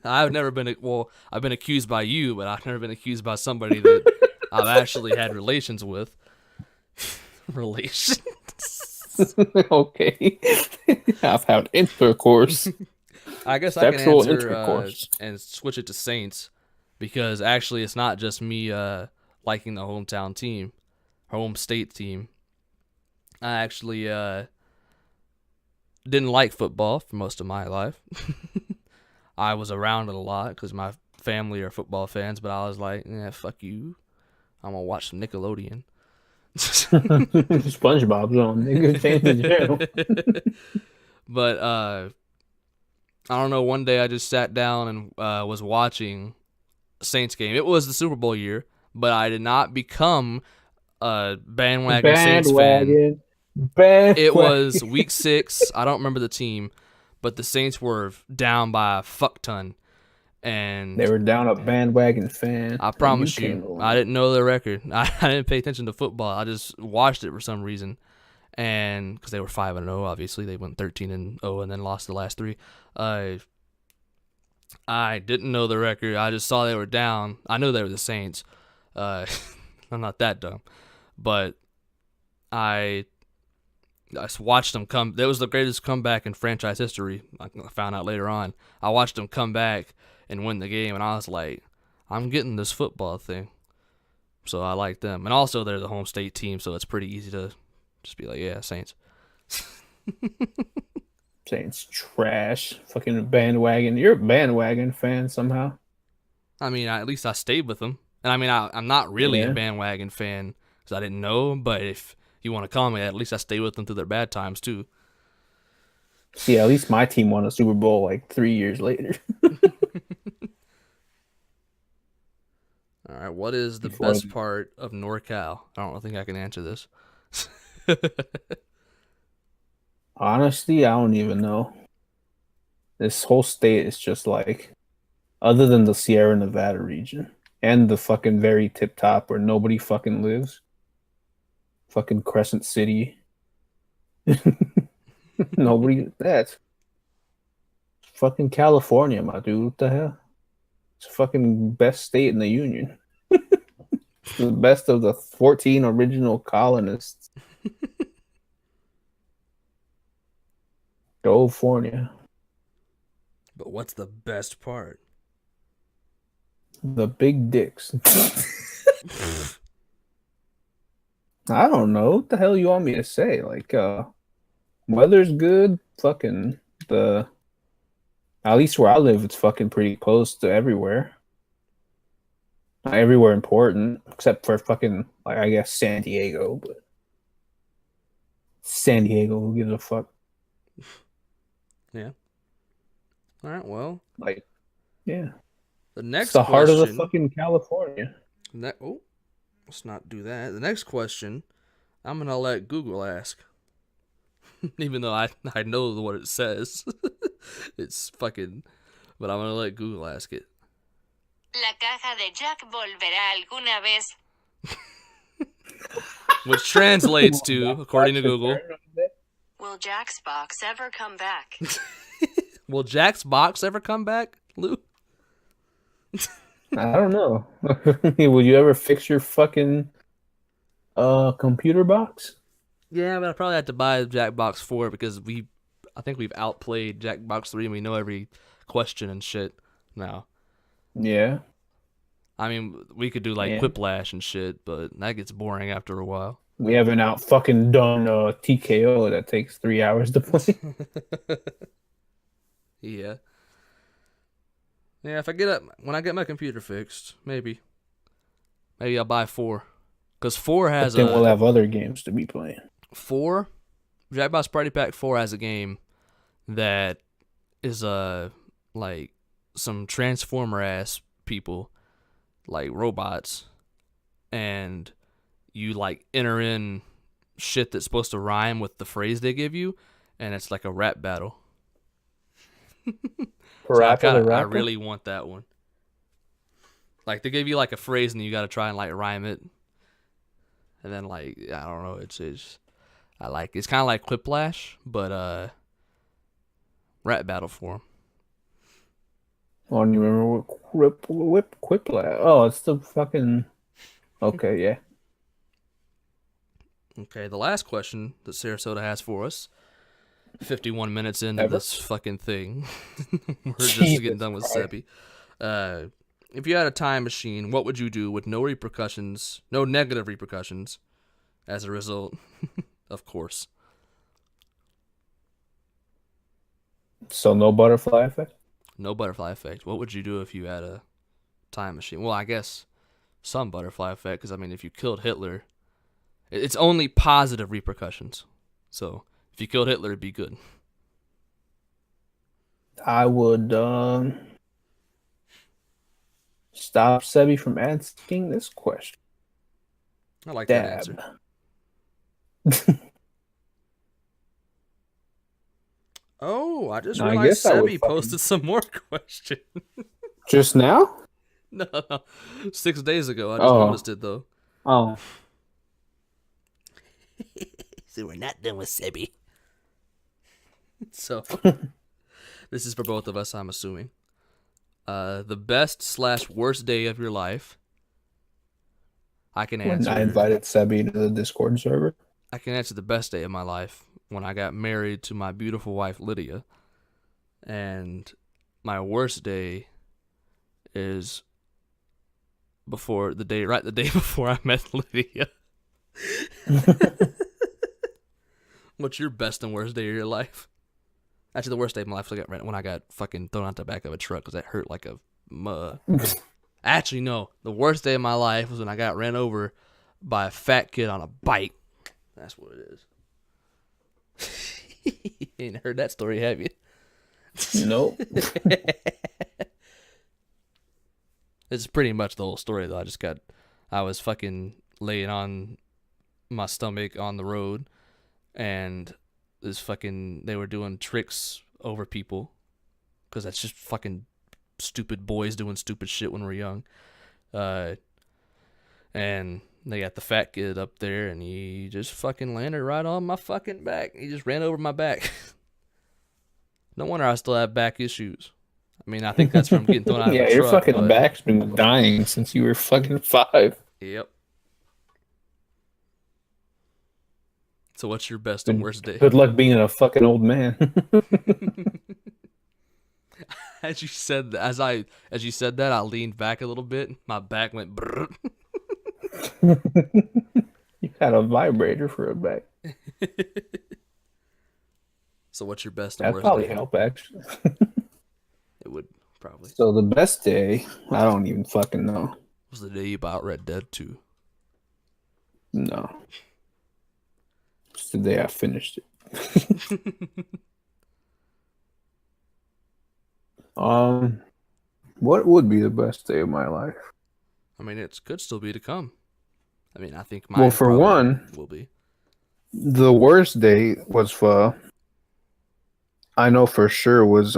Speaker 1: I've never been. Well, I've been accused by you, but I've never been accused by somebody that I've actually had relations with. Relations.
Speaker 2: Okay. I've had intercourse.
Speaker 1: I guess
Speaker 2: Sexual
Speaker 1: I can answer
Speaker 2: intercourse.
Speaker 1: and switch it to Saints. because actually it's not just me liking the hometown team, home state team. I actually didn't like football for most of my life. I was around it a lot because my family are football fans, but I was like, fuck you. I'm going to watch some Nickelodeon.
Speaker 2: SpongeBob's on, nigga. Change the channel.
Speaker 1: But I don't know. One day I just sat down and was watching a Saints game. It was the Super Bowl year, but I did not become a bandwagon Saints fan. It was week 6. I don't remember the team, but the Saints were down by a fuck ton. And
Speaker 2: they were down a bandwagon fan.
Speaker 1: I promise you, I didn't know their record. I didn't pay attention to football. I just watched it for some reason. And because they were 5-0, obviously they went 13-0 and then lost the last 3. I didn't know the record. I just saw they were down. I knew they were the Saints. I'm not that dumb, but I watched them come. That was the greatest comeback in franchise history. I found out later on. I watched them come back and win the game, and I was like, I'm getting this football thing. So I like them, and also they're the home state team, so it's pretty easy to just be like, yeah, Saints.
Speaker 2: Saints trash. Fucking bandwagon. You're a bandwagon fan somehow.
Speaker 1: I mean, at least I stayed with them. And I mean, I'm not really a bandwagon fan because I didn't know, but if you want to call me that, at least I stayed with them through their bad times too.
Speaker 2: See, at least my team won a Super Bowl like 3 years later.
Speaker 1: All right, what is the best part of NorCal? I don't think I can answer this.
Speaker 2: Honestly, I don't even know. This whole state is just like, other than the Sierra Nevada region and the fucking very tip top where nobody fucking lives. Fucking Crescent City. Nobody. That's fucking California, my dude. What the hell? It's the fucking best state in the union. The best of the 14 original colonists. California.
Speaker 1: But what's the best part?
Speaker 2: The big dicks. I don't know. What the hell you want me to say? Like, weather's good. Fucking at least where I live, it's fucking pretty close to everywhere. Not everywhere important, except for fucking, like, I guess San Diego, but San Diego, who gives a fuck?
Speaker 1: Yeah. All right, well.
Speaker 2: Like, yeah.
Speaker 1: The next
Speaker 2: it's the heart of the fucking California.
Speaker 1: Let's not do that. The next question, I'm going to let Google ask. Even though I know what it says. It's fucking... But I'm going to let Google ask it.
Speaker 3: La caja de Jack volverá alguna vez.
Speaker 1: Which translates to, according to Google...
Speaker 3: Will Jack's box ever come back?
Speaker 1: Will Jack's box ever come back, Lou?
Speaker 2: I don't know. Would you ever fix your fucking computer box?
Speaker 1: Yeah, but I probably have to buy Jackbox 4 because I think we've outplayed Jackbox 3 and we know every question and shit now.
Speaker 2: Yeah.
Speaker 1: I mean, we could do like Quiplash and shit, but that gets boring after a while.
Speaker 2: We haven't out fucking done TKO that takes 3 hours to play.
Speaker 1: Yeah. Yeah, when I get my computer fixed, maybe I'll buy 4. Because 4 has
Speaker 2: then we'll have other games to be playing.
Speaker 1: 4? Jackbox Party Pack 4 has a game that is like some Transformer-ass people, like robots, and you like enter in shit that's supposed to rhyme with the phrase they give you, and it's like a rap battle. I really want that one. Like they give you like a phrase and you got to try and like rhyme it, and then like I don't know, it's kind of like Quiplash, but rap battle form.
Speaker 2: I don't even remember what Quiplash. Oh, it's the fucking. Okay, yeah.
Speaker 1: Okay, the last question that Sarasota has for us. 51 minutes into this fucking thing. We're just getting done with Seppi. if you had a time machine, what would you do with no repercussions, no negative repercussions as a result? Of course.
Speaker 2: So no butterfly effect?
Speaker 1: No butterfly effect. What would you do if you had a time machine? Well, I guess some butterfly effect, because, I mean, if you killed Hitler, it's only positive repercussions. So, if you killed Hitler, it'd be good.
Speaker 2: I would stop Sebi from asking this question.
Speaker 1: I like that answer. Oh, I just
Speaker 2: I
Speaker 1: realized
Speaker 2: guess I would
Speaker 1: Sebi
Speaker 2: fucking-
Speaker 1: posted some more questions.
Speaker 2: Just now?
Speaker 1: No, 6 days ago. I just
Speaker 2: Oh.
Speaker 1: noticed it, though.
Speaker 2: Oh.
Speaker 1: So we're not done with Sebi. So, this is for both of us, I'm assuming. The best/worst day of your life. I can
Speaker 2: When
Speaker 1: answer.
Speaker 2: I invited Sebi to the Discord server.
Speaker 1: I can answer the best day of my life when I got married to my beautiful wife Lydia, and my worst day is the day before I met Lydia. What's your best and worst day of your life? Actually, the worst day of my life was when I got fucking thrown out the back of a truck because that hurt like a Actually, no. The worst day of my life was when I got ran over by a fat kid on a bike. That's what it is. You ain't heard that story, have you?
Speaker 2: Nope.
Speaker 1: It's pretty much the whole story, though. I was fucking laying on my stomach on the road, and they were doing tricks over people, because that's just fucking stupid boys doing stupid shit when we're young. And they got the fat kid up there, and he just fucking landed right on my fucking back. He just ran over my back. No wonder I still have back issues. I mean, I think that's from getting thrown out of a truck.
Speaker 2: Yeah, your fucking
Speaker 1: but...
Speaker 2: back's been dying since you were fucking 5.
Speaker 1: Yep. So what's your best and worst day?
Speaker 2: Good luck being a fucking old man.
Speaker 1: As you said that, I leaned back a little bit. My back went brrr.
Speaker 2: You had a vibrator for a back.
Speaker 1: So what's your best and
Speaker 2: That'd
Speaker 1: worst
Speaker 2: probably
Speaker 1: day?
Speaker 2: help, actually.
Speaker 1: It would probably.
Speaker 2: So the best day, I don't even fucking know.
Speaker 1: Was the day you bought Red Dead 2.
Speaker 2: No. It's the day I finished it. What would be the best day of my life?
Speaker 1: I mean, it could still be to come. I mean, I think mine
Speaker 2: Well, for
Speaker 1: probably
Speaker 2: one,
Speaker 1: will be.
Speaker 2: the worst day was I know for sure was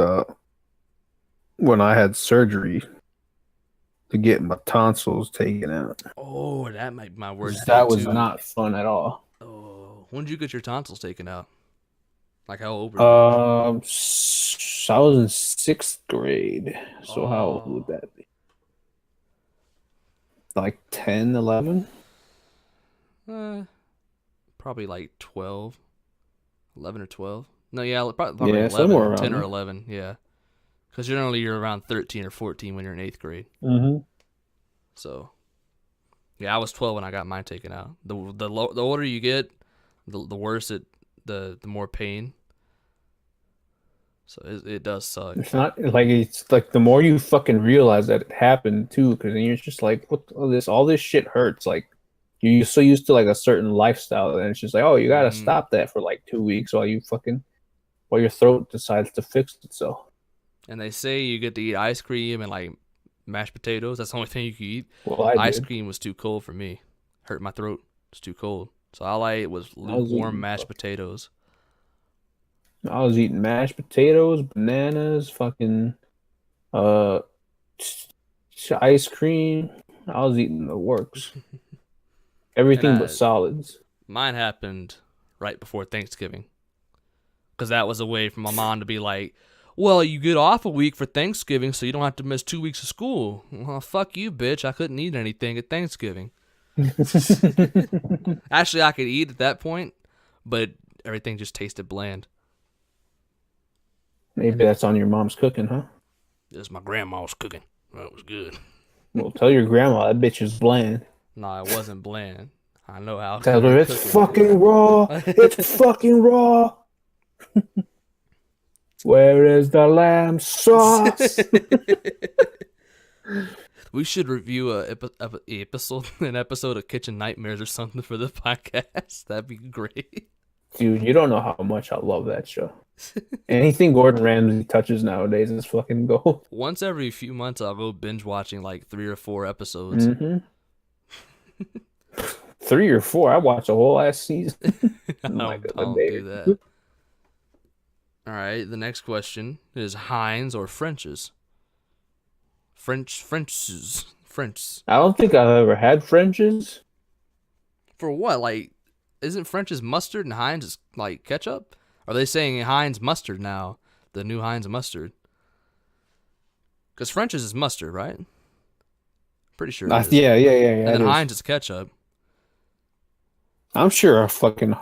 Speaker 2: when I had surgery to get my tonsils taken out.
Speaker 1: Oh, that might be my worst day
Speaker 2: That was
Speaker 1: too.
Speaker 2: not fun at all.
Speaker 1: Oh, when did you get your tonsils taken out? Like how old were you?
Speaker 2: I was in 6th grade. So how old would that be? Like 10, 11?
Speaker 1: Probably like 12. 11 or 12. No, yeah, probably
Speaker 2: Yeah,
Speaker 1: 11,
Speaker 2: somewhere around
Speaker 1: 10 or
Speaker 2: there.
Speaker 1: 11, yeah. Because generally you're around 13 or 14 when you're in 8th grade.
Speaker 2: Mm-hmm.
Speaker 1: So, yeah, I was 12 when I got mine taken out. The older you get, the worse the more pain. So it does suck.
Speaker 2: It's like the more you fucking realize that it happened too, because then you're just like, what all this shit hurts. Like you're so used to like a certain lifestyle, and it's just like, oh, you gotta stop that for like 2 weeks while your throat decides to fix itself.
Speaker 1: And they say you get to eat ice cream and like mashed potatoes. That's the only thing you can eat.
Speaker 2: Well,
Speaker 1: Ice cream was too cold for me. Hurt my throat. It's too cold. So all I ate was lukewarm mashed potatoes.
Speaker 2: I was eating mashed potatoes, bananas, fucking ice cream. I was eating the works. Everything but solids.
Speaker 1: Mine happened right before Thanksgiving. Because that was a way for my mom to be like, well, you get off a week for Thanksgiving so you don't have to miss 2 weeks of school. Well, fuck you, bitch. I couldn't eat anything at Thanksgiving. Actually, I could eat at that point, but everything just tasted bland.
Speaker 2: Maybe that's on your mom's cooking, huh?
Speaker 1: It was my grandma's cooking. That was good.
Speaker 2: Well, tell your grandma that bitch is bland.
Speaker 1: Nah, it wasn't bland. I know how
Speaker 2: Tell
Speaker 1: good
Speaker 2: her
Speaker 1: a
Speaker 2: it's
Speaker 1: cook it
Speaker 2: fucking raw. It's fucking raw. Where is the lamb sauce?
Speaker 1: We should review an episode of Kitchen Nightmares or something for the podcast. That'd be great.
Speaker 2: Dude, you don't know how much I love that show. Anything Gordon Ramsay touches nowadays is fucking gold.
Speaker 1: Once every few months, I'll go binge watching like 3 or 4 episodes.
Speaker 2: Mm-hmm. 3 or 4. I watch a whole ass season.
Speaker 1: I don't do that. All right, the next question is Heinz or French's? French's.
Speaker 2: I don't think I've ever had French's.
Speaker 1: For what? Like, isn't French's mustard and Heinz is like ketchup? Are they saying Heinz mustard now? The new Heinz mustard? Because French's is mustard, right? Pretty sure it is.
Speaker 2: Yeah.
Speaker 1: And then Heinz is ketchup.
Speaker 2: I'm sure fucking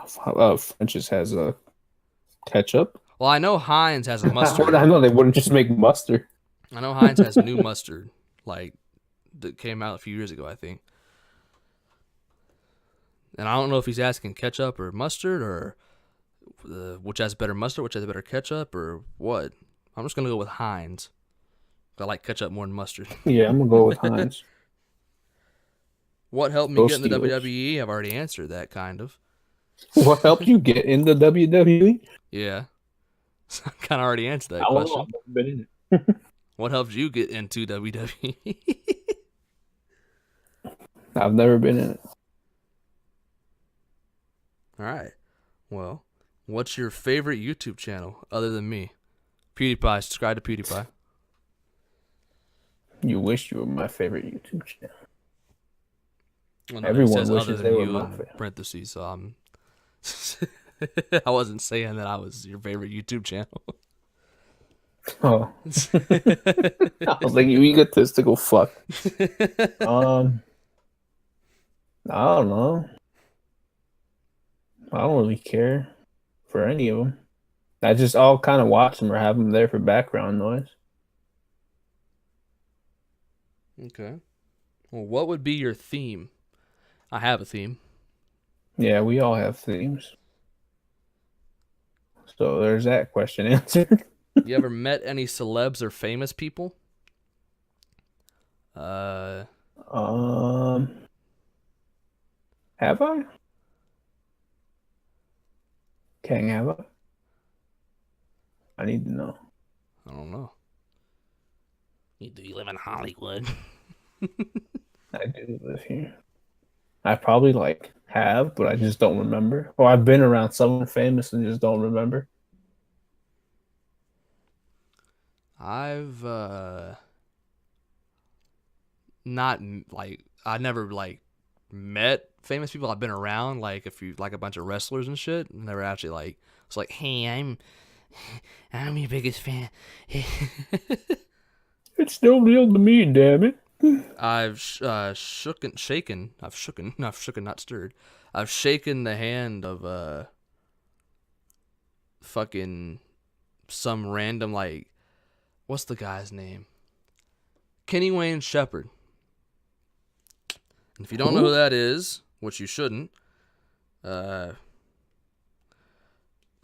Speaker 2: French's has a ketchup.
Speaker 1: Well, I know Heinz has a mustard.
Speaker 2: I know they wouldn't just make mustard.
Speaker 1: I know Heinz has new mustard, like, that came out a few years ago, I think. And I don't know if he's asking ketchup or mustard or which has better mustard, which has better ketchup, or what. I'm just going to go with Heinz. I like ketchup more than mustard.
Speaker 2: Yeah, I'm going to go with Heinz.
Speaker 1: What helped me get in the WWE? I've already answered that, kind of.
Speaker 2: What helped you get in the WWE?
Speaker 1: Yeah. I kind of already answered that question.
Speaker 2: I've never been in it.
Speaker 1: What helped you get into WWE?
Speaker 2: I've never been in it.
Speaker 1: All right. Well, what's your favorite YouTube channel other than me? PewDiePie. Subscribe to PewDiePie.
Speaker 2: You wish you were my favorite YouTube channel.
Speaker 1: Well, no,
Speaker 2: everyone wishes they were my favorite.
Speaker 1: Parentheses, so I'm... I wasn't saying that I was your favorite YouTube channel.
Speaker 2: Oh. I was like, you egotistical fuck. I don't know. I don't really care for any of them. I just all kind of watch them or have them there for background noise.
Speaker 1: Okay. Well, what would be your theme? I have a theme.
Speaker 2: Yeah, we all have themes. So there's that question answered.
Speaker 1: You ever met any celebs or famous people?
Speaker 2: Have I? Kang, have I? I need to know.
Speaker 1: I don't know. Do you live in Hollywood?
Speaker 2: I do live here. I probably have, but I just don't remember. Or I've been around someone famous and just don't remember.
Speaker 1: I've not I never met famous people. I've been around if you a bunch of wrestlers and shit. Never actually it's like, hey, I'm your biggest fan.
Speaker 2: It's no deal to me, damn it.
Speaker 1: I've shaken, not stirred. I've shaken the hand of fucking some random what's the guy's name? Kenny Wayne Shepherd. And if you don't know who that is, which you shouldn't, the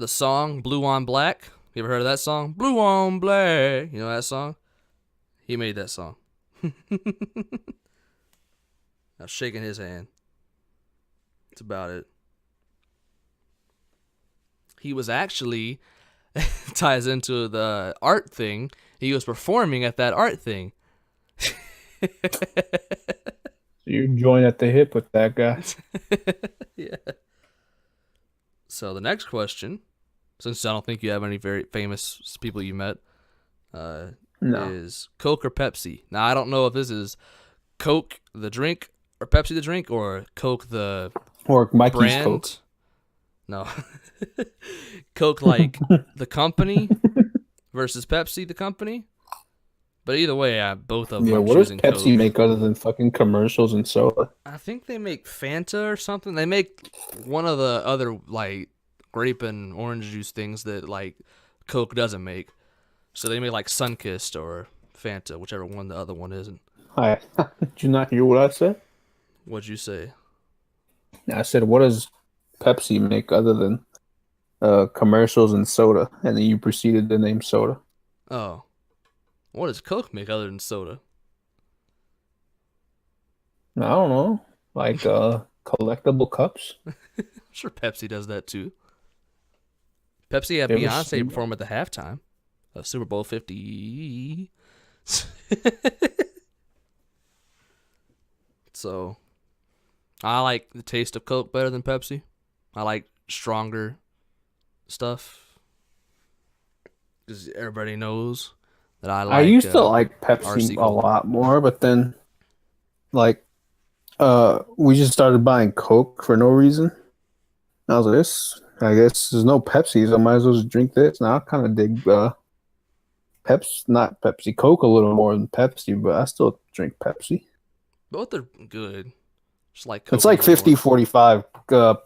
Speaker 1: song Blue on Black. You ever heard of that song? Blue on Black. You know that song? He made that song. I've shaken his hand. That's about it. He was actually ties into the art thing. He was performing at that art thing.
Speaker 2: So you're joined at the hip with that guy.
Speaker 1: Yeah. So the next question, since I don't think you have any very famous people you met, is Coke or Pepsi? Now, I don't know if this is Coke the drink or Pepsi the drink or Coke the
Speaker 2: or Mikey's
Speaker 1: brand.
Speaker 2: Coke.
Speaker 1: No. Coke the company versus Pepsi the company. But either way, both of them.
Speaker 2: Yeah,
Speaker 1: I'm
Speaker 2: what does
Speaker 1: choosing
Speaker 2: Pepsi
Speaker 1: Coke.
Speaker 2: make other than fucking commercials and soda?
Speaker 1: I think they make Fanta or something. They make one of the other grape and orange juice things that Coke doesn't make. So they make Sunkist or Fanta, whichever one the other one isn't.
Speaker 2: Did you not hear what I said?
Speaker 1: What'd you say?
Speaker 2: I said, what does Pepsi make other than commercials and soda? And then you proceeded to name soda.
Speaker 1: Oh, what does Coke make other than soda?
Speaker 2: I don't know, like collectible cups.
Speaker 1: I'm sure Pepsi does that too. Pepsi had
Speaker 2: You ever
Speaker 1: Beyonce
Speaker 2: seen
Speaker 1: perform at the halftime of Super Bowl 50. So, I like the taste of Coke better than Pepsi. I like stronger stuff. Because everybody knows that I
Speaker 2: I
Speaker 1: like
Speaker 2: used to like Pepsi
Speaker 1: RC
Speaker 2: a
Speaker 1: Cola.
Speaker 2: lot more, but then like we just started buying Coke for no reason. I was like, this I guess there's no Pepsi, so I might as well just drink this. Now I kind of dig not Pepsi, Coke a little more than Pepsi, but I still drink Pepsi.
Speaker 1: Both are good. Just like
Speaker 2: It's
Speaker 1: Coke a
Speaker 2: like
Speaker 1: little more.
Speaker 2: 50-45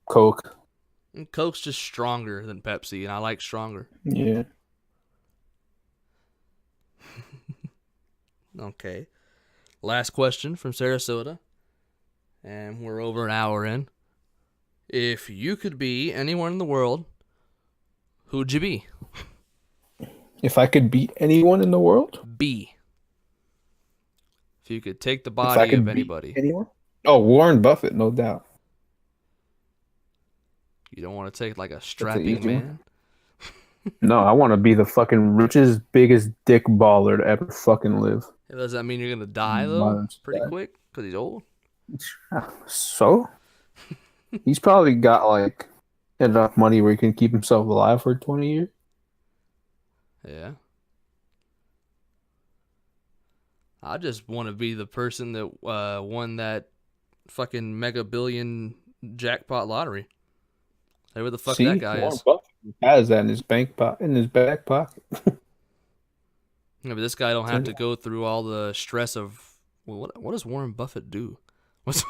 Speaker 2: Coke.
Speaker 1: And Coke's just stronger than Pepsi, and I like stronger.
Speaker 2: Yeah.
Speaker 1: Okay. Last question from Sarasota. And we're over an hour in. If you could be anyone in the world, who'd you be?
Speaker 2: If I could beat anyone in the world,
Speaker 1: Be. If you could take the
Speaker 2: if I
Speaker 1: body of
Speaker 2: could beat
Speaker 1: anybody.
Speaker 2: anyone, oh, Warren Buffett, no doubt.
Speaker 1: You don't want to take like a
Speaker 2: That's an
Speaker 1: strapping
Speaker 2: easy one.
Speaker 1: man?
Speaker 2: No, I want to be the fucking richest, biggest dick baller to ever fucking live.
Speaker 1: Does that mean you're going to die, though?
Speaker 2: Modern
Speaker 1: Pretty
Speaker 2: style.
Speaker 1: quick? Because he's old?
Speaker 2: So he's probably got like enough money where he can keep himself alive for 20 years.
Speaker 1: Yeah. I just want to be the person that won that fucking mega billion jackpot lottery. Whoever the fuck
Speaker 2: See,
Speaker 1: that guy
Speaker 2: Warren
Speaker 1: is.
Speaker 2: Buffett has that in his back pocket.
Speaker 1: Yeah, but this guy don't have to go through all the stress of, well, what does Warren Buffett do? What's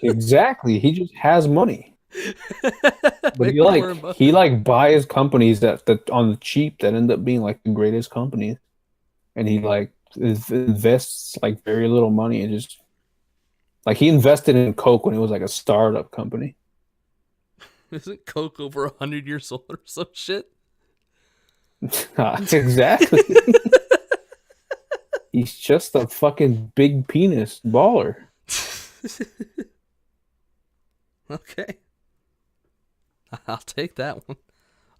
Speaker 2: Exactly. He just has money. But
Speaker 1: Maybe
Speaker 2: he
Speaker 1: Warren Buffett.
Speaker 2: buys companies that on the cheap that end up being like the greatest companies. And he like invests like very little money and just like he invested in Coke when it was like a startup company.
Speaker 1: Isn't Coke over 100 years old or some shit?
Speaker 2: Exactly. He's just a fucking big penis baller.
Speaker 1: Okay. I'll take that one.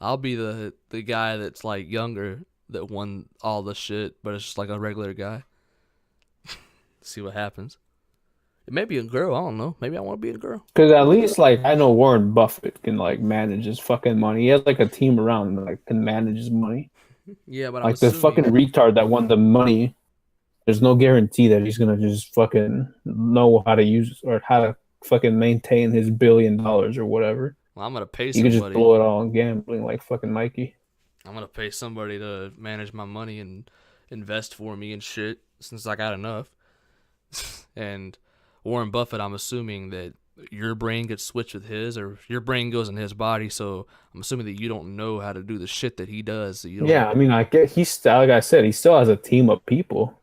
Speaker 1: I'll be the guy that's like younger that won all the shit, but it's just like a regular guy. See what happens. It may be a girl, I don't know. Maybe I want to be a girl.
Speaker 2: Because at least like I know Warren Buffett can like manage his fucking money. He has like a team around him that like can manage his money.
Speaker 1: Yeah, but I'm
Speaker 2: Like the fucking
Speaker 1: assuming
Speaker 2: retard that won the money, there's no guarantee that he's gonna just fucking know how to use or how to fucking maintain his $1 billion or whatever.
Speaker 1: I'm gonna pay
Speaker 2: You could just
Speaker 1: somebody.
Speaker 2: blow it all on gambling like fucking Mikey.
Speaker 1: I'm gonna pay somebody to manage my money and invest for me and shit since I got enough. And Warren Buffett, I'm assuming that your brain gets switched with his, or your brain goes in his body. So I'm assuming that you don't know how to do the shit that he does. So you don't.
Speaker 2: Yeah, I mean, I get he's like I said, he still has a team of people.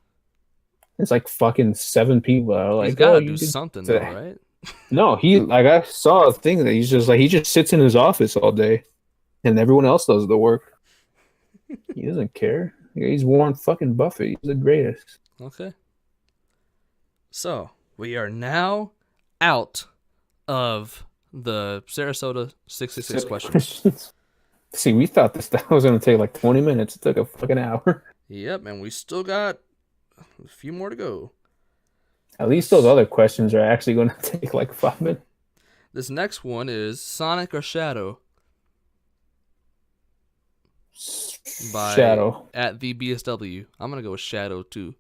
Speaker 2: It's like fucking 7 people that are
Speaker 1: He's
Speaker 2: like,
Speaker 1: got
Speaker 2: oh,
Speaker 1: to
Speaker 2: you
Speaker 1: do
Speaker 2: could
Speaker 1: something though,
Speaker 2: say.
Speaker 1: right?
Speaker 2: No, he like I saw a thing that he's just like he just sits in his office all day, and everyone else does the work. He doesn't care. He's Warren fucking Buffett. He's the greatest.
Speaker 1: Okay. So we are now out of the Sarasota 666 questions.
Speaker 2: See, we thought this was going to take like 20 minutes. It took a fucking hour.
Speaker 1: Yep, and we still got a few more to go.
Speaker 2: At least those other questions are actually going to take like 5 minutes.
Speaker 1: This next one is Sonic or Shadow by
Speaker 2: Shadow.
Speaker 1: at the BSW. I'm gonna go with Shadow too.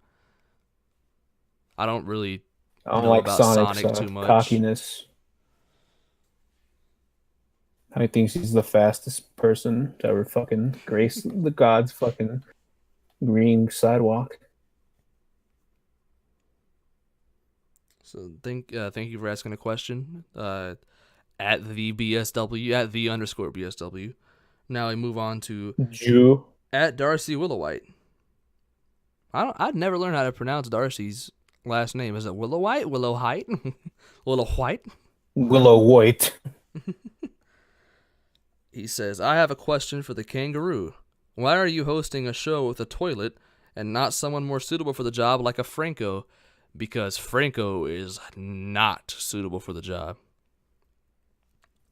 Speaker 1: I don't really
Speaker 2: I don't
Speaker 1: know
Speaker 2: like
Speaker 1: about
Speaker 2: Sonic's
Speaker 1: Sonic too much.
Speaker 2: cockiness. I think he's the fastest person to ever fucking grace the gods' fucking green sidewalk.
Speaker 1: So thank you for asking a question. At the BSW at the underscore BSW. Now we move on to
Speaker 2: Jew.
Speaker 1: at Darcy Willowite. I'd never learned how to pronounce Darcy's last name. Is it Willow White? Willow Height? Willow White?
Speaker 2: Willow White.
Speaker 1: He says, I have a question for the kangaroo. Why are you hosting a show with a toilet and not someone more suitable for the job like a Franco? Because Franco is not suitable for the job.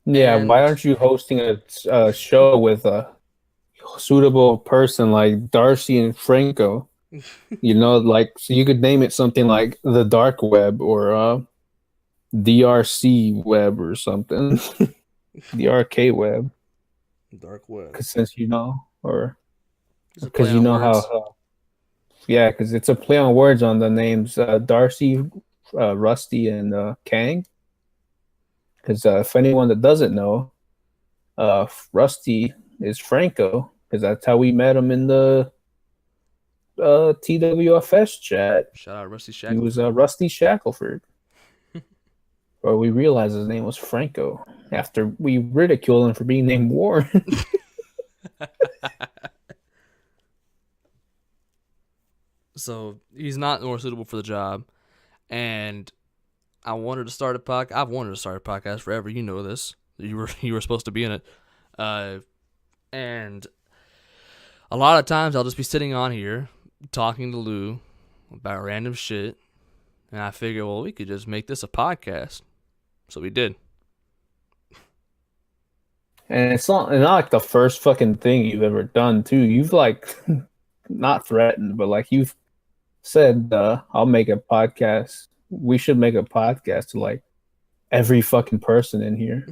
Speaker 2: Yeah,
Speaker 1: And
Speaker 2: why aren't you hosting a show with a suitable person like Darcy and Franco? You know, like, so you could name it something like the Dark Web or DRC Web or something. The RK Web.
Speaker 1: Dark Web.
Speaker 2: Because since you know, or
Speaker 1: It's a
Speaker 2: because
Speaker 1: play
Speaker 2: you
Speaker 1: on
Speaker 2: know
Speaker 1: words.
Speaker 2: how yeah, because it's a play on words on the names Darcy, Rusty, and Kang. Because if anyone that doesn't know, Rusty is Franco, because that's how we met him in the TWFS chat.
Speaker 1: Shout out Rusty
Speaker 2: He
Speaker 1: Shackleford.
Speaker 2: was Rusty Shackleford. But we realized his name was Franco after we ridiculed him for being named Warren.
Speaker 1: So he's not more suitable for the job. And I wanted to start a podcast. I've wanted to start a podcast forever. You know this. You were supposed to be in it. And a lot of times I'll just be sitting on here talking to Lou about random shit. And I figure, well, we could just make this a podcast. So we did.
Speaker 2: And it's not like the first fucking thing you've ever done, too. You've, like, not threatened, but, like, you've said, I'll make a podcast. We should make a podcast to, like, every fucking person in here.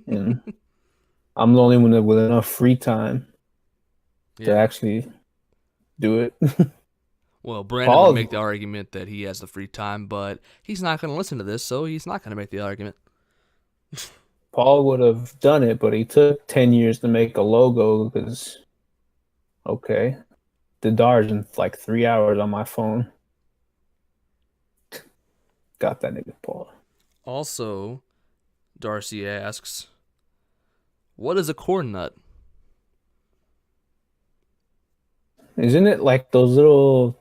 Speaker 2: And I'm the only one with enough free time to actually do it.
Speaker 1: Well, Brandon would make the argument that he has the free time, but he's not going to listen to this, so he's not going to make the argument.
Speaker 2: Paul would have done it, but he took 10 years to make a logo because, okay, the DAR's in like 3 hours on my phone. Got that nigga, Paul.
Speaker 1: Also, Darcy asks, what is a corn nut?
Speaker 2: Isn't it like those little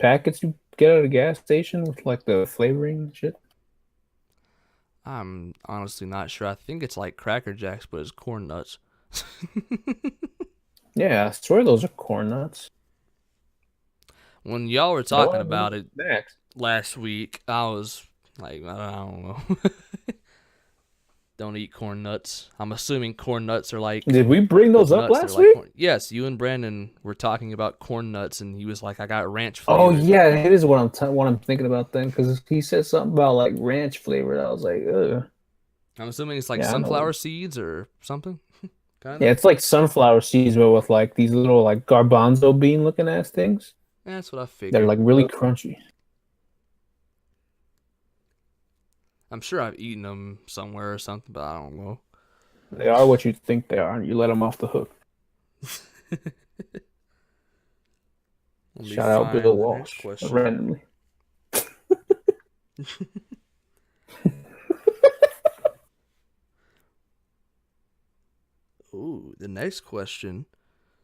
Speaker 2: packets you get at a gas station with like the flavoring and shit?
Speaker 1: I'm honestly not sure. I think it's like Cracker Jacks, but it's corn nuts.
Speaker 2: Yeah, I swear those are corn nuts.
Speaker 1: When y'all were talking about it
Speaker 2: next
Speaker 1: last week, I was like, I don't know. Don't eat corn nuts. I'm assuming corn nuts are like...
Speaker 2: Did we bring those up last week?
Speaker 1: Yes, you and Brandon were talking about corn nuts, and he was like, I got ranch flavor.
Speaker 2: Oh, yeah, it is what I'm thinking about then, because he said something about like ranch flavor. I was like, ugh.
Speaker 1: I'm assuming it's like sunflower seeds or something? Kind of?
Speaker 2: Yeah, it's like sunflower seeds, but with like these little like garbanzo bean looking ass things.
Speaker 1: Yeah, that's what I figured.
Speaker 2: They're like really crunchy.
Speaker 1: I'm sure I've eaten them somewhere or something, but I don't know.
Speaker 2: They are what you think they are. You let them off the hook. Shout out Bill Walsh. Randomly.
Speaker 1: Ooh, the next question.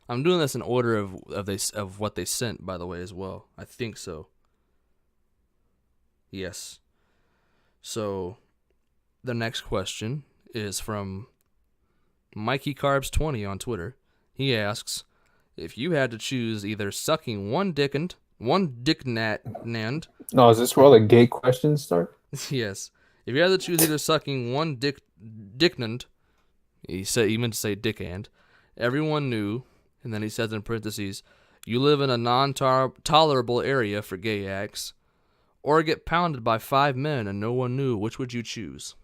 Speaker 1: I'm doing this in order of what they sent, by the way, as well. I think so. Yes. So, the next question is from Mikey Carbs 20 on Twitter. He asks, if you had to choose either sucking one dick nand.
Speaker 2: Oh, is this where all the gay questions start?
Speaker 1: Yes. If you had to choose either sucking one dicknand, he meant to say dickhand, everyone knew, and then he says in parentheses, you live in a non-tolerable area for gay acts, or get pounded by 5 men and no one knew, which would you choose?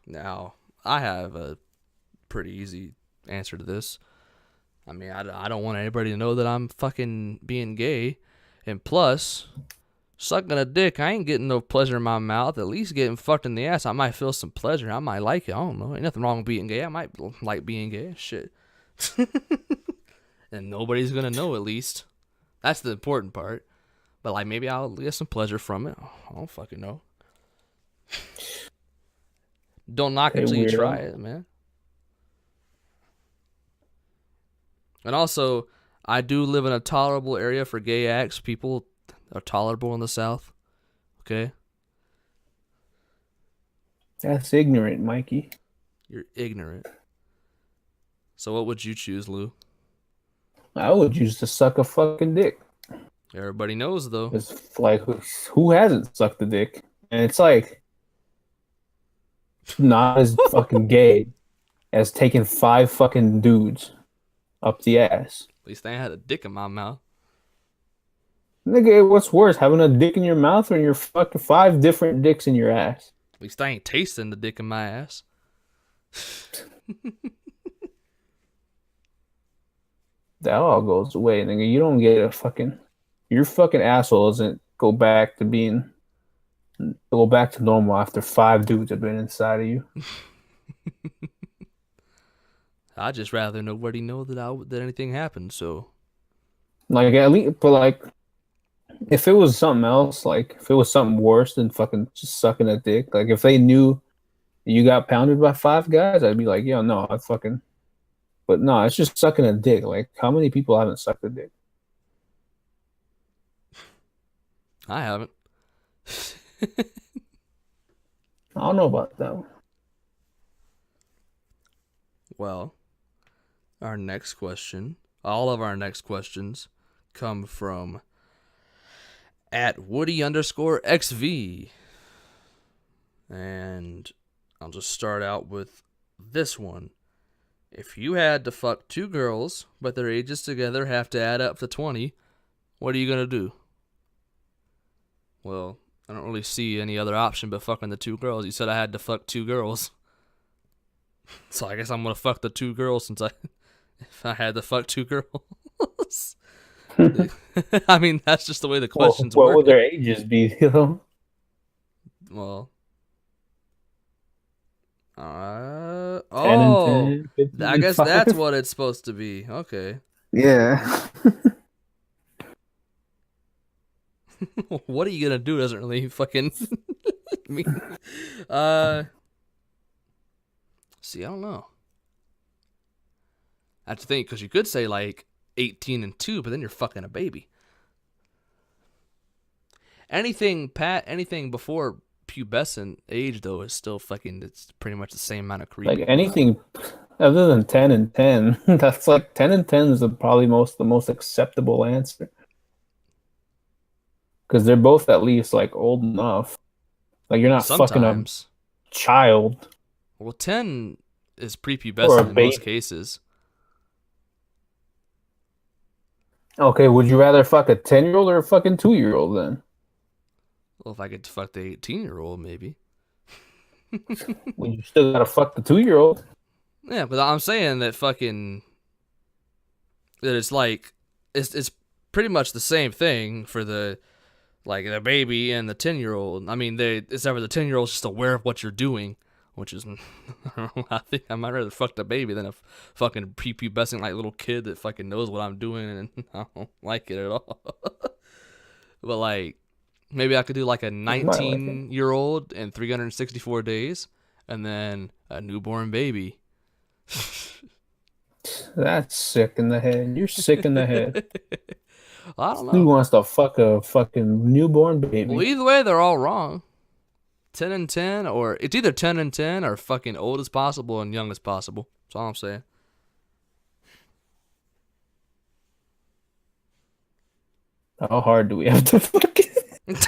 Speaker 1: Now, I have a pretty easy answer to this. I mean, I don't want anybody to know that I'm fucking being gay. And plus, sucking a dick, I ain't getting no pleasure in my mouth. At least getting fucked in the ass, I might feel some pleasure. I might like it. I don't know. Ain't nothing wrong with being gay. I might like being gay. Shit. And nobody's gonna know, at least. That's the important part. But, like, maybe I'll get some pleasure from it. I don't fucking know. Don't knock it until you try it, man. And also, I do live in a tolerable area for gay acts. People are tolerable in the South. Okay?
Speaker 2: That's ignorant, Mikey.
Speaker 1: You're ignorant. So what would you choose, Lou?
Speaker 2: I would use to suck a fucking dick.
Speaker 1: Everybody knows, though.
Speaker 2: It's like, who hasn't sucked a dick? And it's like, not as fucking gay as taking 5 fucking dudes up the ass.
Speaker 1: At least I had a dick in my mouth.
Speaker 2: Nigga, what's worse, having a dick in your mouth or your fucking 5 different dicks in your ass?
Speaker 1: At least I ain't tasting the dick in my ass.
Speaker 2: That all goes away, nigga. You don't get a fucking... Your fucking asshole doesn't go back to normal after 5 dudes have been inside of you.
Speaker 1: I'd just rather nobody know that anything happened, so...
Speaker 2: Like, at least... But, like... If it was something else, like, if it was something worse than fucking just sucking a dick, like, if they knew you got pounded by 5 guys, I'd be like, yo, no, I fucking... But no, it's just sucking a dick. Like, how many people haven't sucked a dick?
Speaker 1: I haven't.
Speaker 2: I don't know about that one.
Speaker 1: Well, our next question, all of our next questions come from at Woody_XV. And I'll just start out with this one. If you had to fuck 2 girls, but their ages together have to add up to 20, what are you going to do? Well, I don't really see any other option but fucking the 2 girls. You said I had to fuck 2 girls. So I guess I'm going to fuck the 2 girls if I had to fuck 2 girls. I mean, that's just the way the questions work.
Speaker 2: What would their ages be, you know?
Speaker 1: Well...
Speaker 2: 10 and 10, 15
Speaker 1: I guess
Speaker 2: and 5.
Speaker 1: that's what it's supposed to be. Okay.
Speaker 2: Yeah.
Speaker 1: What are you gonna do doesn't really fucking mean. See, I don't know. I have to think, because you could say like 18 and 2, but then you're fucking a baby. Anything before pubescent age, though, is still fucking, it's pretty much the same amount of creepy.
Speaker 2: Like, anything other than 10 and 10, that's like 10 and 10 is probably the most acceptable answer. Because they're both at least like old enough. Like, you're not fucking a child.
Speaker 1: Well, 10 is prepubescent in most cases.
Speaker 2: Okay, would you rather fuck a 10-year-old or a fucking 2-year-old then?
Speaker 1: Well, if I could fuck the 18-year-old, maybe.
Speaker 2: Well, you still gotta fuck the 2-year-old.
Speaker 1: Yeah, but I'm saying that it's like, it's pretty much the same thing for the baby and the 10-year-old. I mean, except for the 10-year-old's just aware of what you're doing, which is, I think I might rather fuck the baby than a fucking prepubescent like little kid that fucking knows what I'm doing, and I don't like it at all. But like, maybe I could do like a 19-year-old in 364 days, and then a newborn baby.
Speaker 2: That's sick in the head. You're sick in the head.
Speaker 1: I don't know.
Speaker 2: Who wants to fuck a fucking newborn baby?
Speaker 1: Well, either way, they're all wrong. 10 and 10, or it's either 10 and 10 or fucking old as possible and young as possible. That's all I'm saying.
Speaker 2: How hard do we have to fuck it?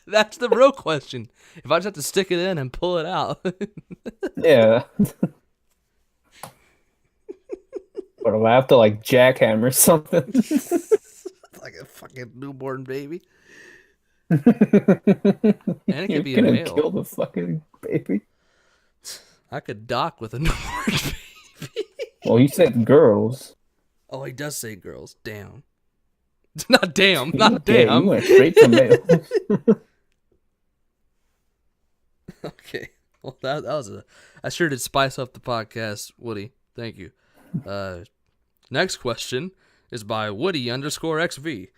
Speaker 1: That's the real question. If I just have to stick it in and pull it out.
Speaker 2: Yeah. But if I have to like jackhammer something.
Speaker 1: Like a fucking newborn baby.
Speaker 2: And
Speaker 1: it could be a male.
Speaker 2: Kill the fucking baby.
Speaker 1: I could dock with a newborn baby.
Speaker 2: Well, he said girls.
Speaker 1: Oh, he does say girls. Damn. Not damn. Not
Speaker 2: Yeah,
Speaker 1: damn.
Speaker 2: you went straight to male.
Speaker 1: Okay. Well, I sure did spice up the podcast, Woody. Thank you. Next question is by Woody_XV.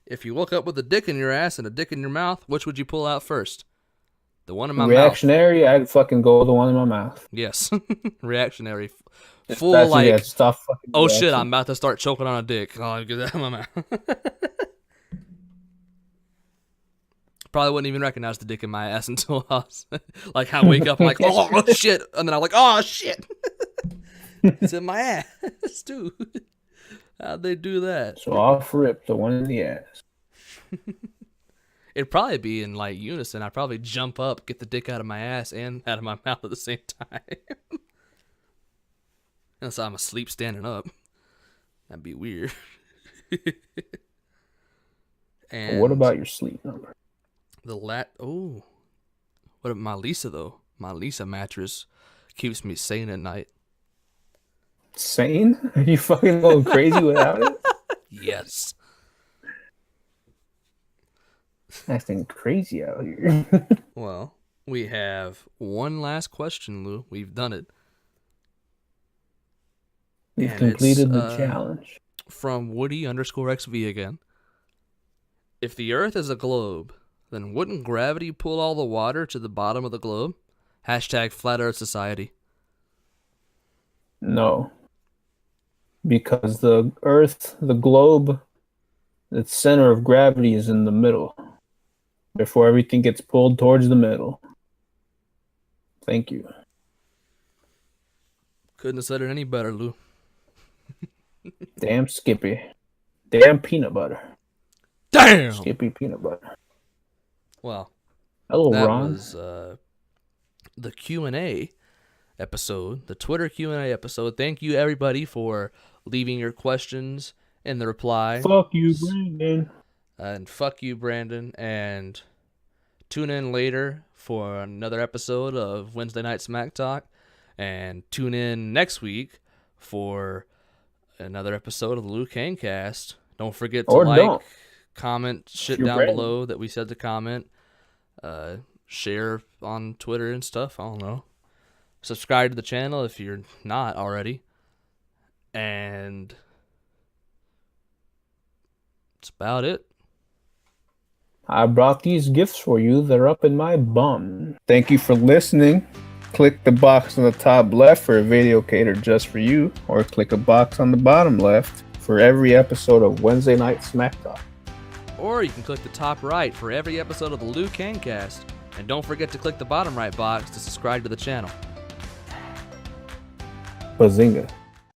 Speaker 1: If you woke up with a dick in your ass and a dick in your mouth, which would you pull out first? The one in my
Speaker 2: Reactionary,
Speaker 1: mouth.
Speaker 2: I'd fucking go with the one in my mouth.
Speaker 1: Yes. Reactionary. full
Speaker 2: That's
Speaker 1: like,
Speaker 2: yeah, stop fucking
Speaker 1: oh shit,
Speaker 2: reaction.
Speaker 1: I'm about to start choking on a dick. Oh, get that out of my mouth. Probably wouldn't even recognize the dick in my ass until I was like, I wake up, I'm like, oh shit, and then I'm like, oh shit, it's in my ass, dude. How'd they do that?
Speaker 2: So off rip the one in the ass.
Speaker 1: It'd probably be in like unison. I'd probably jump up, get the dick out of my ass and out of my mouth at the same time. Unless I'm asleep standing up. That'd be weird. And
Speaker 2: What about your sleep number?
Speaker 1: what about my Lisa though? My Lisa mattress keeps me sane at night.
Speaker 2: Sane? Are you fucking going crazy without it?
Speaker 1: Yes.
Speaker 2: Acting crazy out here.
Speaker 1: Well, we have one last question, Lou. We've done it.
Speaker 2: We've
Speaker 1: And
Speaker 2: completed
Speaker 1: it's,
Speaker 2: the challenge.
Speaker 1: From Woody_XV again. If the Earth is a globe, then wouldn't gravity pull all the water to the bottom of the globe? Hashtag Flat Earth Society.
Speaker 2: No. Because the Earth, the globe, its center of gravity is in the middle. Therefore, everything gets pulled towards the middle. Thank you.
Speaker 1: Couldn't have said it any better, Lou.
Speaker 2: Damn Skippy. Damn peanut butter.
Speaker 1: Damn!
Speaker 2: Skippy peanut butter.
Speaker 1: Well,
Speaker 2: Hello,
Speaker 1: that
Speaker 2: Ron.
Speaker 1: was the Q&A episode, the Twitter Q&A episode. Thank you, everybody, for leaving your questions in the reply.
Speaker 2: Fuck you, Brandon.
Speaker 1: And fuck you, Brandon. And tune in later for another episode of Wednesday Night Smack Talk. And tune in next week for another episode of the Luke Kang Cast. Don't forget to like, comment shit down below that we said to comment. Share on Twitter and stuff. I don't know. Subscribe to the channel if you're not already. And that's about it.
Speaker 2: I brought these gifts for you. They're up in my bum. Thank you for listening. Click the box on the top left for a video catered just for you, or click a box on the bottom left for every episode of Wednesday Night Smack Talk.
Speaker 1: Or you can click the top right for every episode of the Luke Kang Cast. And don't forget to click the bottom right box to subscribe to the channel.
Speaker 2: Bazinga.